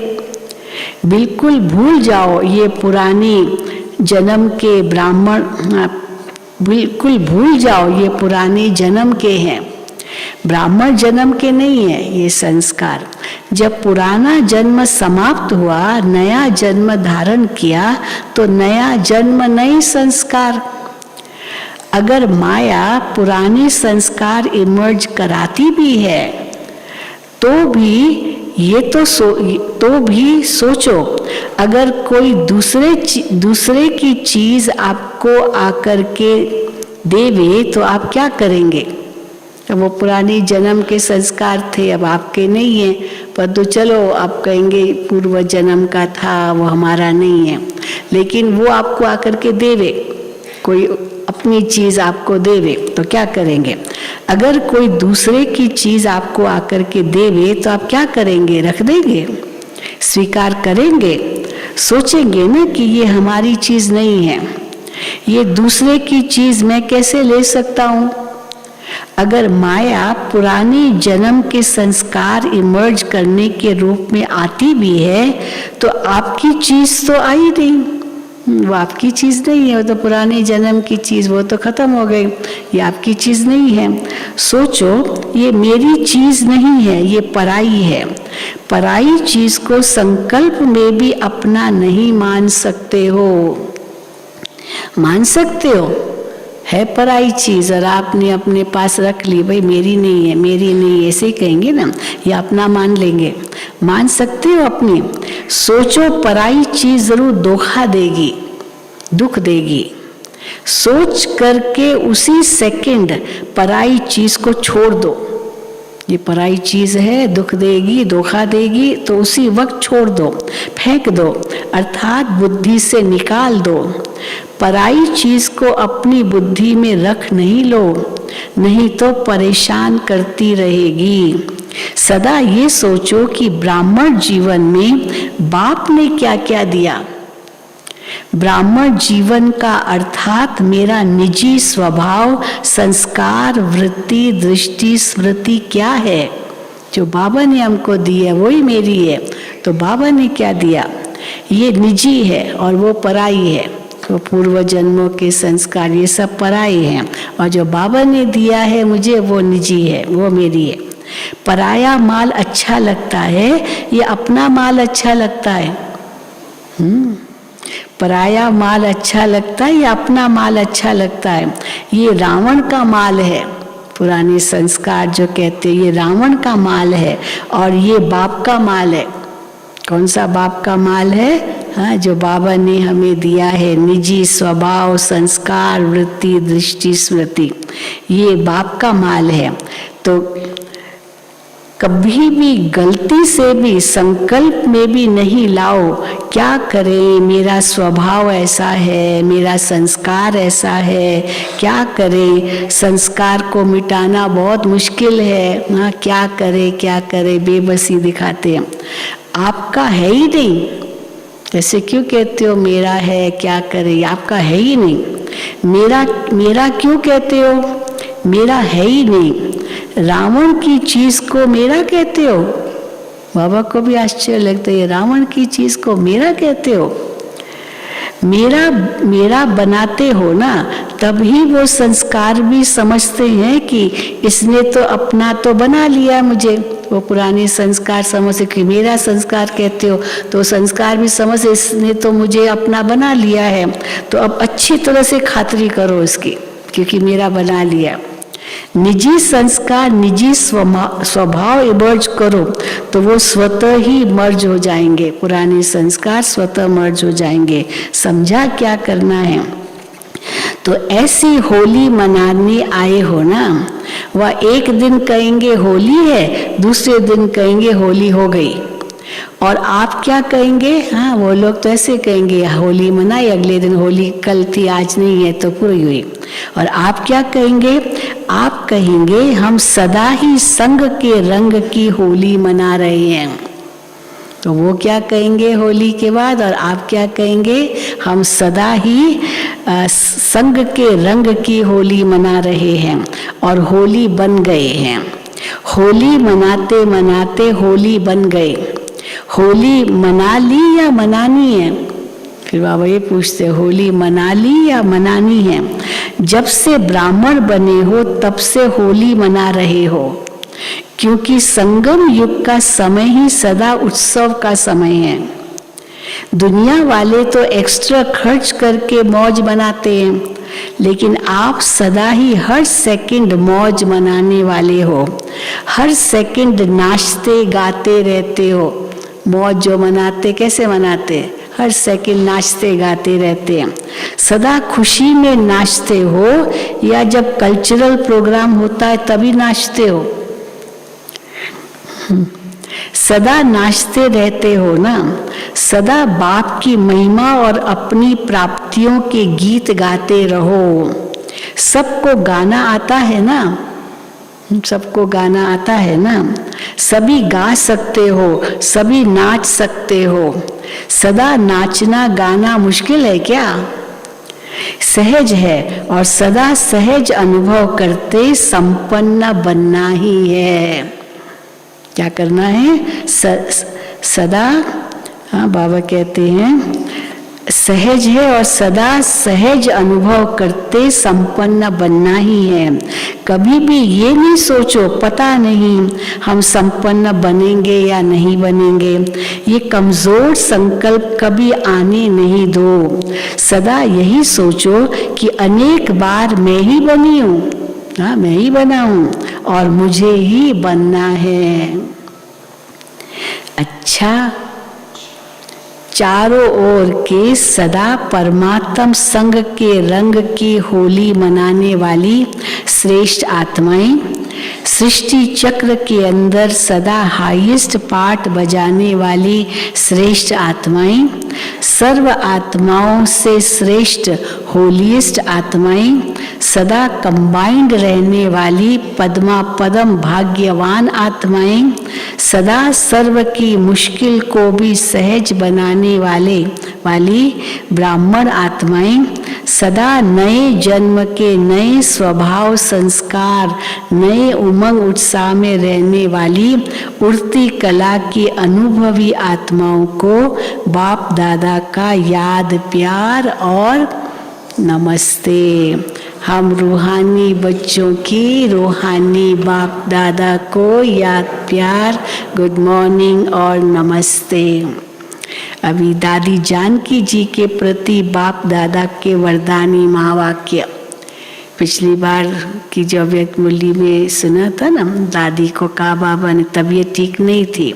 बिल्कुल भूल जाओ ये पुरानी जन्म के ब्राह्मण, बिल्कुल भूल जाओ ये पुराने जन्म के हैं, ब्राह्मण जन्म के नहीं है ये संस्कार। जब पुराना जन्म समाप्त हुआ, नया जन्म धारण किया तो नया जन्म नए संस्कार। अगर माया पुराने संस्कार इमर्ज कराती भी है तो भी ये तो भी सोचो, अगर कोई दूसरे की चीज आपको आकर के देवे तो आप क्या करेंगे? अब वो पुरानी जन्म के संस्कार थे, अब आपके नहीं है, पर तो चलो आप कहेंगे पूर्व जन्म का था, वो हमारा नहीं है। लेकिन वो आपको आकर के देवे, कोई अपनी चीज आपको देवे तो क्या करेंगे? अगर कोई दूसरे की चीज आपको आकर के देवे तो आप क्या करेंगे? रख देंगे? स्वीकार करेंगे? सोचेंगे ना कि ये हमारी चीज नहीं है, ये दूसरे की चीज मैं कैसे ले सकता हूं? अगर माया पुरानी जन्म के संस्कार इमर्ज करने के रूप में आती भी है तो आपकी चीज तो आई नहीं, वो आपकी चीज नहीं है, वो तो पुराने जन्म की चीज, वो तो खत्म हो गई, ये आपकी चीज नहीं है। सोचो ये मेरी चीज नहीं है, ये पराई है। पराई चीज को संकल्प में भी अपना नहीं मान सकते हो। मान सकते हो है पराई चीज और आपने अपने पास रख ली, भाई मेरी नहीं है, मेरी नहीं है, ऐसे ही कहेंगे ना, या अपना मान लेंगे। मान सकते हो अपनी? सोचो पराई चीज जरूर धोखा देगी, दुख देगी। सोच करके उसी सेकंड पराई चीज को छोड़ दो। ये पराई चीज है, दुख देगी, धोखा देगी, तो उसी वक्त छोड़ दो, फेंक दो, अर्थात बुद्धि से निकाल दो। पराई चीज को अपनी बुद्धि में रख नहीं लो, नहीं तो परेशान करती रहेगी। सदा ये सोचो कि ब्राह्मण जीवन में बाप ने क्या क्या दिया। ब्राह्मण जीवन का अर्थात मेरा निजी स्वभाव, संस्कार, वृत्ति, दृष्टि, स्मृति क्या है जो बाबा ने हमको दी है, वही मेरी है। तो बाबा ने क्या दिया, ये निजी है और वो पराई है। तो पूर्व जन्मों के संस्कार ये सब पराये हैं, और जो बाबा ने दिया है मुझे वो निजी है, वो मेरी है। पराया माल अच्छा लगता है, ये अपना माल अच्छा लगता है? पराया माल अच्छा लगता है या अपना माल अच्छा लगता है? ये रावण का माल है। पुराने संस्कार जो कहते हैं ये रावण का माल है, और ये बाप का माल है। कौन सा बाप का माल है? हाँ, जो बाबा ने हमें दिया है, निजी स्वभाव, संस्कार, वृत्ति, दृष्टि, स्मृति, ये बाप का माल है। तो कभी भी गलती से भी संकल्प में भी नहीं लाओ, क्या करें, मेरा स्वभाव ऐसा है, मेरा संस्कार ऐसा है, क्या करें, संस्कार को मिटाना बहुत मुश्किल है, हाँ क्या करें, बेबसी दिखाते हैं। आपका है ही नहीं, जैसे क्यों कहते हो मेरा है, क्या करें, आपका है ही नहीं। मेरा क्यों कहते हो? मेरा है ही नहीं। रावण की चीज को मेरा कहते हो? बाबा को भी आश्चर्य लगता है, रावण की चीज को मेरा कहते हो? मेरा बनाते हो ना, तभी वो संस्कार भी समझते हैं कि इसने तो अपना तो बना लिया मुझे। वो पुराने संस्कार समझ कि मेरा संस्कार कहते हो, तो संस्कार भी समझ इसने तो मुझे अपना बना लिया है, तो अब अच्छी तरह से खातिरी करो इसकी, क्योंकि मेरा बना लिया। निजी संस्कार, निजी स्वभाव इमर्ज करो तो वो स्वतः ही मर्ज हो जाएंगे। पुराने संस्कार स्वतः मर्ज हो जाएंगे। समझा क्या करना है? तो ऐसी होली मनाने आए हो ना, वह एक दिन कहेंगे होली है, दूसरे दिन कहेंगे होली हो गई। और आप क्या कहेंगे? हाँ, वो लोग तो ऐसे कहेंगे होली मनाई, अगले दिन होली कल थी आज नहीं है तो पूरी हुई। और आप क्या कहेंगे? आप कहेंगे हम सदा ही संग के रंग की होली मना रहे हैं। तो वो क्या कहेंगे होली के बाद, और आप क्या कहेंगे? हम सदा ही संग के रंग की होली मना रहे हैं, और होली बन गए हैं। होली मनाते मनाते होली बन गए। होली मना ली या मनानी है? फिर बाबा ये पूछते, होली मना ली या मनानी है? जब से ब्राह्मण बने हो तब से होली मना रहे हो, क्योंकि संगम युग का समय ही सदा उत्सव का समय है। दुनिया वाले तो एक्स्ट्रा खर्च करके मौज मनाते हैं, लेकिन आप सदा ही हर सेकंड मौज मनाने वाले हो। हर सेकंड नाचते गाते रहते हो। मौज जो मनाते, कैसे मनाते? हर सेकंड नाचते गाते रहते हैं। सदा खुशी में नाचते हो या जब कल्चरल प्रोग्राम होता है तभी नाचते हो? सदा नाचते रहते हो ना। सदा बाप की महिमा और अपनी प्राप्तियों के गीत गाते रहो। सबको गाना आता है ना? सबको गाना आता है ना? सभी गा सकते हो, सभी नाच सकते हो। सदा नाचना गाना मुश्किल है क्या? सहज है, और सदा सहज अनुभव करते संपन्न बनना ही है। क्या करना है? सदा, हाँ बाबा कहते हैं सहज है और सदा सहज अनुभव करते संपन्न बनना ही है। कभी भी ये नहीं सोचो पता नहीं हम संपन्न बनेंगे या नहीं बनेंगे। ये कमजोर संकल्प कभी आने नहीं दो। सदा यही सोचो कि अनेक बार मैं ही बनी हूँ, हाँ मैं ही बना हूँ और मुझे ही बनना है। अच्छा, चारों ओर के सदा परमात्म संग के रंग की होली मनाने वाली श्रेष्ठ आत्माएं, सृष्टि चक्र के अंदर सदा हाईएस्ट पार्ट बजाने वाली श्रेष्ठ आत्माएं, सर्व आत्माओं से श्रेष्ठ होलीस्ट आत्माएं, सदा कंबाइंड रहने वाली पद्मा पदम भाग्यवान आत्माएं, सदा सर्व की मुश्किल को भी सहज बनाने वाली ब्राह्मण आत्माएं, सदा नए जन्म के नए स्वभाव संस्कार, नए उमंग उत्साह में रहने वाली उड़ती कला की अनुभवी आत्माओं को बाप दादा का याद प्यार और नमस्ते। हम रूहानी बच्चों की रूहानी बाप दादा को याद प्यार, गुड मॉर्निंग और नमस्ते। अभी दादी जानकी जी के प्रति बाप दादा के वरदानी महावाक्य पिछली बार की जो अव्यक्त मुरली में सुना था ना, दादी को कहा बाबा ने तबीयत ठीक नहीं थी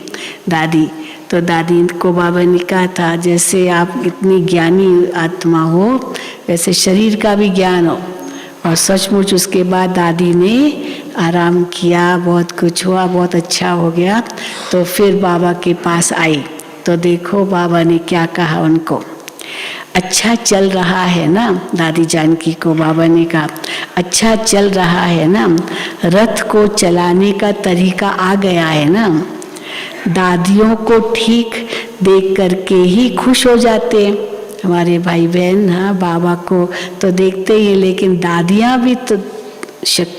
दादी, तो दादी को बाबा ने कहा था जैसे आप इतनी ज्ञानी आत्मा हो वैसे शरीर का भी ज्ञान हो। और सचमुच उसके बाद दादी ने आराम किया, बहुत कुछ हुआ, बहुत अच्छा हो गया। तो फिर बाबा के पास आई तो देखो बाबा ने क्या कहा उनको, अच्छा चल रहा है ना। दादी जानकी को बाबा ने कहा अच्छा चल रहा है ना, रथ को चलाने का तरीका आ गया है ना। दादियों को ठीक देख करके ही खुश हो जाते हैं हमारे भाई बहन। हाँ, बाबा को तो देखते ही, लेकिन दादियाँ भी तो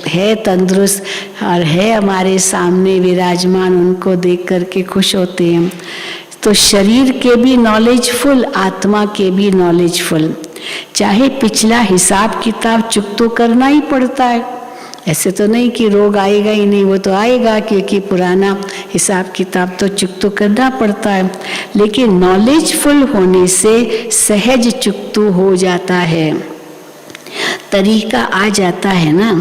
है तंदुरुस्त और है हमारे सामने विराजमान, उनको देख करके खुश होते हैं। तो शरीर के भी नॉलेजफुल, आत्मा के भी नॉलेजफुल। चाहे पिछला हिसाब किताब चुक तो करना ही पड़ता है, ऐसे तो नहीं कि रोग आएगा ही नहीं, वो तो आएगा क्योंकि पुराना हिसाब किताब तो चुक तो करना पड़ता है। लेकिन नॉलेजफुल होने से सहज चुकतू हो जाता है, तरीका आ जाता है ना।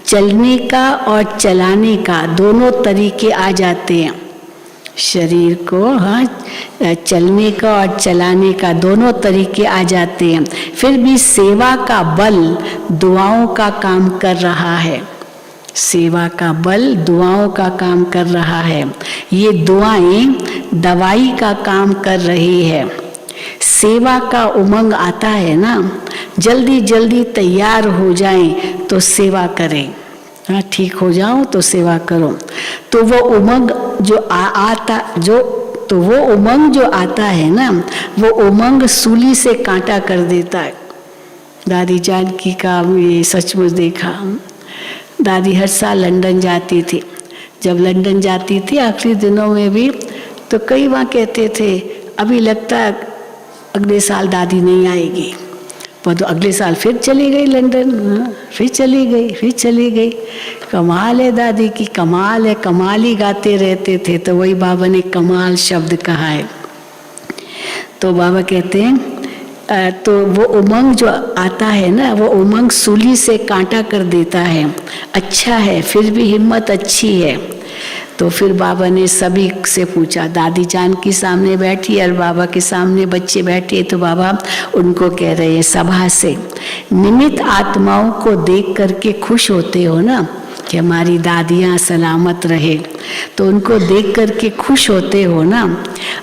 चलने का और चलाने का दोनों तरीके आ जाते हैं शरीर को। हाँ, चलने का और चलाने का दोनों तरीके आ जाते हैं। फिर भी सेवा का बल दुआओं का काम कर रहा है, सेवा का बल दुआओं का काम कर रहा है। ये दुआएं दवाई का काम कर रही है। सेवा का उमंग आता है ना, जल्दी जल्दी तैयार हो जाएं तो सेवा करें। हाँ, ठीक हो जाओ तो सेवा करो। तो वो उमंग जो उमंग जो आता है ना, वो उमंग सूली से कांटा कर देता है। दादी जानकी का ये सचमुच देखा। दादी हर साल लंदन जाती थी। जब लंदन जाती थी आखिरी दिनों में भी, तो कई बार कहते थे अभी लगता है अगले साल दादी नहीं आएगी, पर तो अगले साल फिर चली गई लंदन, फिर चली गई। कमाल है दादी की, कमाल है, कमाल ही गाते रहते थे। तो वही बाबा ने कमाल शब्द कहा है। तो बाबा कहते हैं तो वो उमंग जो आता है ना, वो उमंग सूली से कांटा कर देता है। अच्छा है, फिर भी हिम्मत अच्छी है। तो फिर बाबा ने सभी से पूछा, दादी जानकी सामने बैठी और बाबा के सामने बच्चे बैठे, तो बाबा उनको कह रहे हैं सभा से, निमित्त आत्माओं को देख करके खुश होते हो ना कि हमारी दादियाँ सलामत रहे, तो उनको देख करके खुश होते हो ना।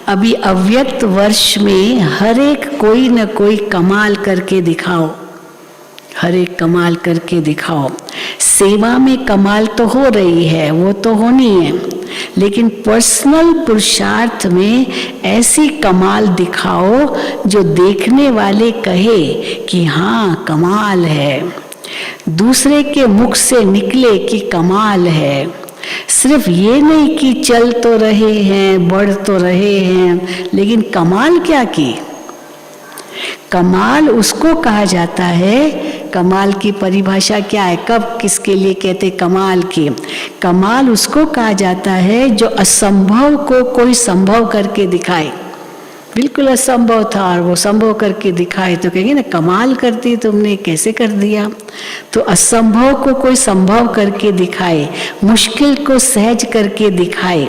अभी अव्यक्त वर्ष में हर एक कोई न कोई कमाल करके दिखाओ, हर एक कमाल करके दिखाओ। सेवा में कमाल तो हो रही है, वो तो होनी है, लेकिन पर्सनल पुरुषार्थ में ऐसी कमाल दिखाओ जो देखने वाले कहे कि हाँ कमाल है, दूसरे के मुख से निकले कि कमाल है। सिर्फ ये नहीं कि चल तो रहे हैं, बढ़ तो रहे हैं, लेकिन कमाल क्या की? कमाल उसको कहा जाता है, कमाल की परिभाषा क्या है, कब किसके लिए कहते कमाल की? कमाल उसको कहा जाता है जो असंभव को कोई संभव करके दिखाए। बिल्कुल असंभव था और वो संभव करके दिखाए तो कहेंगे ना कमाल कर दी तुमने, कैसे कर दिया। तो असंभव को कोई संभव करके दिखाए, मुश्किल को सहज करके दिखाए,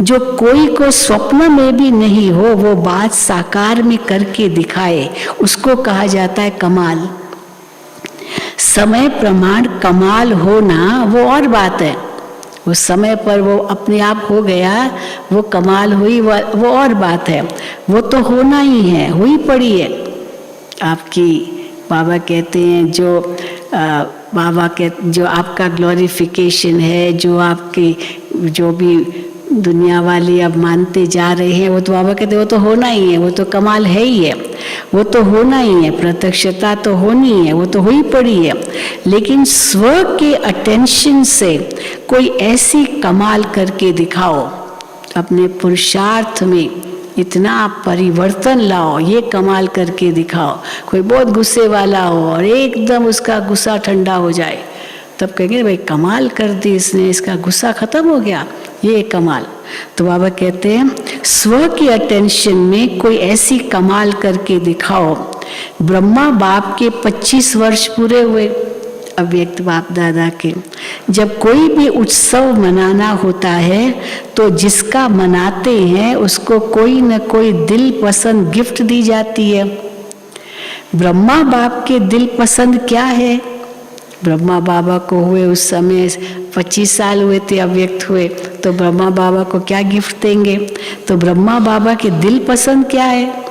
जो कोई को स्वप्न में भी नहीं हो वो बात साकार में करके दिखाए, उसको कहा जाता है कमाल। समय प्रमाण कमाल होना वो और बात है, उस समय पर वो अपने आप हो गया, वो कमाल हुई, वो और बात है, वो तो होना ही है, हुई पड़ी है आपकी। बाबा कहते हैं जो आपका ग्लोरिफिकेशन है, जो आपकी जो भी दुनिया वाले अब मानते जा रहे हैं, वो तो बाबा कहते हैं वो तो होना ही है, वो तो कमाल है ही है। वो तो होना ही है, प्रत्यक्षता तो होनी है, वो तो हो ही पड़ी है। लेकिन स्व के अटेंशन से कोई ऐसी कमाल करके दिखाओ, अपने पुरुषार्थ में इतना परिवर्तन लाओ, ये कमाल करके दिखाओ। कोई बहुत गुस्से वाला हो और एकदम उसका गुस्सा ठंडा हो जाए, तब कहेंगे भाई कमाल कर दी इसने, इसका गुस्सा खत्म हो गया, ये कमाल। तो बाबा कहते हैं स्व की अटेंशन में कोई ऐसी कमाल करके दिखाओ। ब्रह्मा बाप के 25 वर्ष पूरे हुए, अव्यक्त बाप दादा के। जब कोई भी उत्सव मनाना होता है तो जिसका मनाते हैं उसको कोई न कोई दिल पसंद गिफ्ट दी जाती है। ब्रह्मा बाप के दिल पसंद क्या है? ब्रह्मा बाबा को हुए उस समय 25 साल हुए थे, अव्यक्त हुए, तो ब्रह्मा बाबा को क्या गिफ्ट देंगे? तो ब्रह्मा बाबा के दिल पसंद क्या है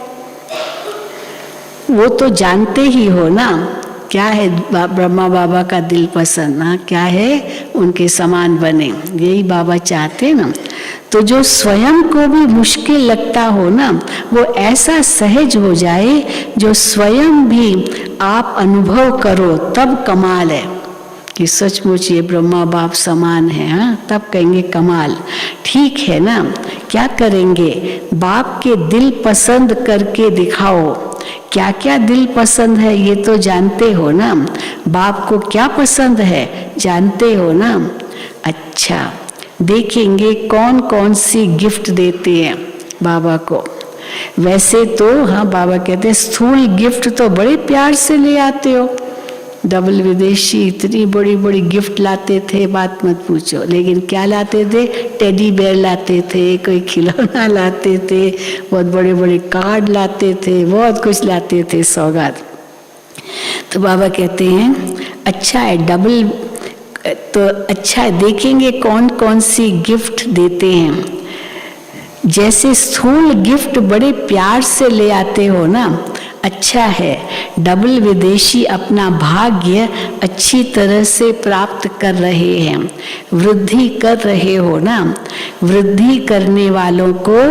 वो तो जानते ही हो ना। क्या है ब्रह्मा बाबा का दिल पसंद? ना क्या है? उनके समान बने, यही बाबा चाहते ना। तो जो स्वयं को भी मुश्किल लगता हो ना, वो ऐसा सहज हो जाए जो स्वयं भी आप अनुभव करो, तब कमाल है कि सचमुच ये ब्रह्मा बाप समान है। हाँ, तब कहेंगे कमाल। ठीक है ना, क्या करेंगे? बाप के दिल पसंद करके दिखाओ। क्या क्या दिल पसंद है ये तो जानते हो ना। बाप को क्या पसंद है जानते हो ना। अच्छा, देखेंगे कौन कौन सी गिफ्ट देते हैं बाबा को। वैसे तो हाँ, बाबा कहते हैं स्थूल गिफ्ट तो बड़े प्यार से ले आते हो। डबल विदेशी इतनी बड़ी बड़ी गिफ्ट लाते थे, बात मत पूछो। लेकिन क्या लाते थे? टेडी बेयर लाते थे, कोई खिलौना लाते थे, बहुत बड़े बड़े कार्ड लाते थे, बहुत कुछ लाते थे सौगात। तो बाबा कहते हैं अच्छा है डबल, तो अच्छा है, देखेंगे कौन कौन सी गिफ्ट देते हैं। जैसे स्थूल गिफ्ट बड़े प्यार से ले आते हो ना, अच्छा है। डबल विदेशी अपना भाग्य अच्छी तरह से प्राप्त कर रहे हैं, वृद्धि कर रहे हो ना। वृद्धि करने वालों को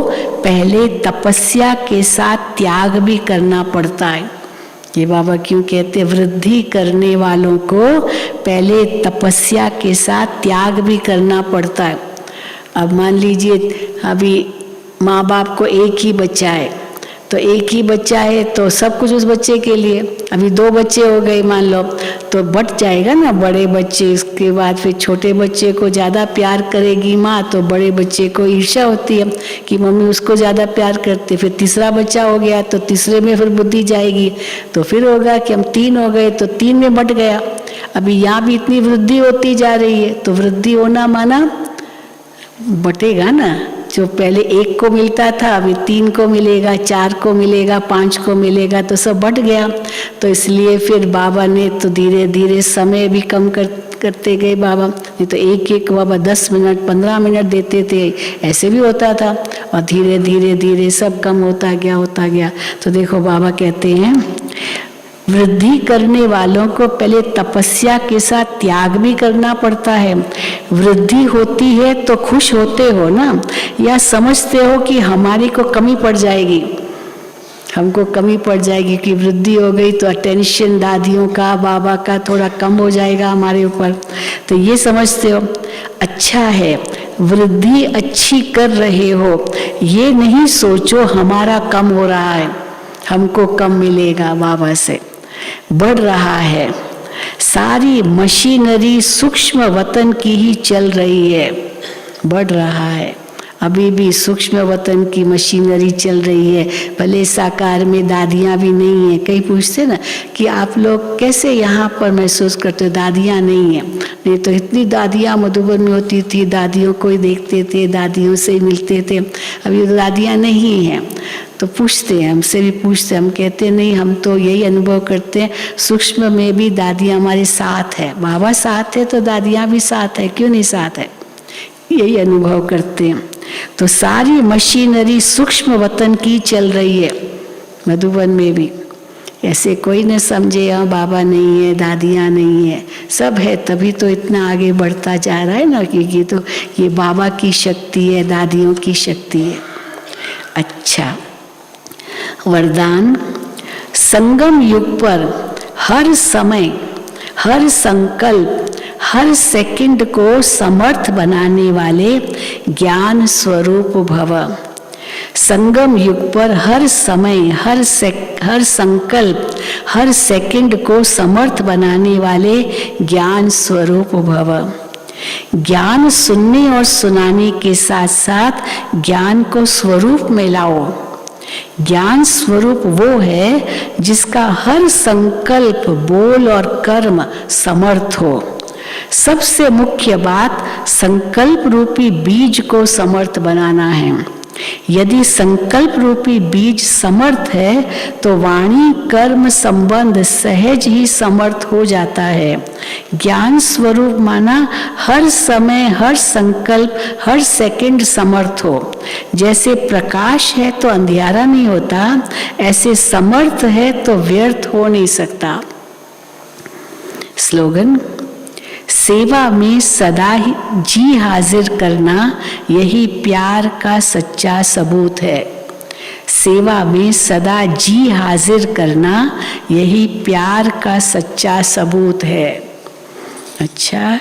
पहले तपस्या के साथ त्याग भी करना पड़ता है। ये बाबा क्यों कहते हैं? वृद्धि करने वालों को पहले तपस्या के साथ त्याग भी करना पड़ता है। अब मान लीजिए अभी माँ बाप को एक ही बच्चा है, तो एक ही बच्चा है तो सब कुछ उस बच्चे के लिए। अभी 2 बच्चे हो गए मान लो, तो बट जाएगा ना बड़े बच्चे। इसके बाद फिर छोटे बच्चे को ज़्यादा प्यार करेगी माँ, तो बड़े बच्चे को ईर्ष्या होती है कि मम्मी उसको ज़्यादा प्यार करते। फिर तीसरा बच्चा हो गया तो तीसरे में फिर बुद्धि जाएगी, तो फिर होगा कि हम 3 हो गए तो 3 में बट गया। अभी यहाँ भी इतनी वृद्धि होती जा रही है, तो वृद्धि होना माना बटेगा ना। जो पहले 1 को मिलता था अभी 3 को मिलेगा, 4 को मिलेगा, 5 को मिलेगा, तो सब बट गया। तो इसलिए फिर बाबा ने तो धीरे धीरे समय भी कम करते गए बाबा। नहीं तो एक बाबा 10 मिनट 15 मिनट देते थे, ऐसे भी होता था। और धीरे धीरे धीरे सब कम होता गया। तो देखो बाबा कहते हैं वृद्धि करने वालों को पहले तपस्या के साथ त्याग भी करना पड़ता है। वृद्धि होती है तो खुश होते हो ना, या समझते हो कि हमारी को कमी पड़ जाएगी, हमको कमी पड़ जाएगी कि वृद्धि हो गई तो अटेंशन दादियों का बाबा का थोड़ा कम हो जाएगा हमारे ऊपर, तो ये समझते हो। अच्छा है, वृद्धि अच्छी कर रहे हो, ये नहीं सोचो हमारा कम हो रहा है, हमको कम मिलेगा बाबा से। बढ़ रहा है, सारी मशीनरी सूक्ष्म वतन की ही चल रही है, बढ़ रहा है। अभी भी सूक्ष्म वतन की मशीनरी चल रही है, भले साकार में दादियाँ भी नहीं है। कई पूछते ना कि आप लोग कैसे यहाँ पर महसूस करते हो, दादियाँ नहीं है। नहीं तो इतनी दादियाँ मधुबन में होती थी, दादियों को ही देखते थे, दादियों से ही मिलते थे। अभी तो दादियाँ नहीं हैं, तो पूछते हैं, हमसे भी पूछते हैं, हम कहते नहीं, हम तो यही अनुभव करते हैं सूक्ष्म में भी दादियाँ हमारे साथ है। बाबा साथ है तो दादियाँ भी साथ है, क्यों नहीं साथ है, यही अनुभव करते हैं। तो सारी मशीनरी सूक्ष्म वतन की चल रही है मधुबन में भी। ऐसे कोई न समझे हाँ बाबा नहीं है, दादियाँ नहीं है, सब है, तभी तो इतना आगे बढ़ता जा रहा है ना, क्योंकि तो ये बाबा की शक्ति है, दादियों की शक्ति है। अच्छा, वरदान। संगम युग पर हर समय, हर संकल्प, हर सेकंड को समर्थ बनाने वाले ज्ञान स्वरूप भव। संगम युग पर हर समय, हर संकल्प, हर सेकंड को समर्थ बनाने वाले ज्ञान स्वरूप भव। ज्ञान सुनने और सुनाने के साथ साथ ज्ञान को स्वरूप में लाओ। ज्ञान स्वरूप वो है जिसका हर संकल्प, बोल और कर्म समर्थ हो। सबसे मुख्य बात संकल्प रूपी बीज को समर्थ बनाना है। यदि संकल्प रूपी बीज समर्थ है तो वाणी कर्म संबंध सहज ही समर्थ हो जाता है। ज्ञान स्वरूप माना हर समय, हर संकल्प, हर सेकंड समर्थ हो। जैसे प्रकाश है तो अंधियारा नहीं होता, ऐसे समर्थ है तो व्यर्थ हो नहीं सकता। स्लोगन, सेवा में सदा ही जी हाजिर करना यही प्यार का सच्चा सबूत है। सेवा में सदा जी हाजिर करना यही प्यार का सच्चा सबूत है। अच्छा,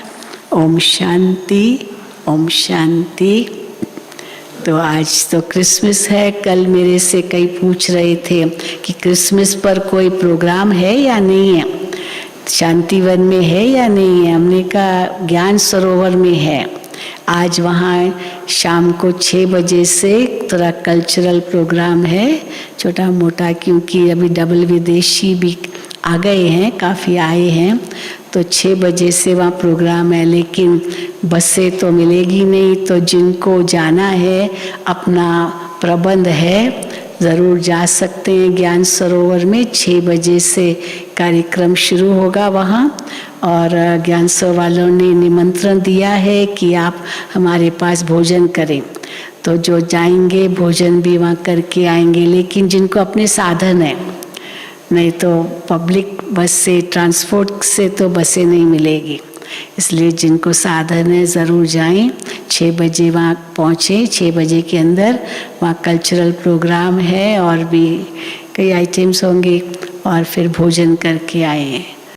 ओम शांति, ओम शांति। तो आज तो क्रिसमस है। कल मेरे से कई पूछ रहे थे कि क्रिसमस पर कोई प्रोग्राम है या नहीं है, शांतिवन में है या नहीं है। हमने कहा ज्ञान सरोवर में है। आज वहाँ शाम को 6 बजे से थोड़ा कल्चरल प्रोग्राम है, छोटा मोटा, क्योंकि अभी डबल विदेशी भी आ गए हैं, काफ़ी आए हैं, तो 6 बजे से वहाँ प्रोग्राम है। लेकिन बसें तो मिलेगी नहीं, तो जिनको जाना है अपना प्रबंध है, ज़रूर जा सकते हैं। ज्ञान सरोवर में 6 बजे से कार्यक्रम शुरू होगा वहाँ, और ज्ञान सरोवर वालों ने निमंत्रण दिया है कि आप हमारे पास भोजन करें, तो जो जाएंगे भोजन भी वहाँ करके आएंगे। लेकिन जिनको अपने साधन है, नहीं तो पब्लिक बस से, ट्रांसपोर्ट से तो बसें नहीं मिलेगी, इसलिए जिनको साधन है ज़रूर जाएं। 6 बजे वहाँ पहुँचें। 6 बजे के अंदर वहाँ कल्चरल प्रोग्राम है और भी कई आइटम्स होंगे, और फिर भोजन करके आए।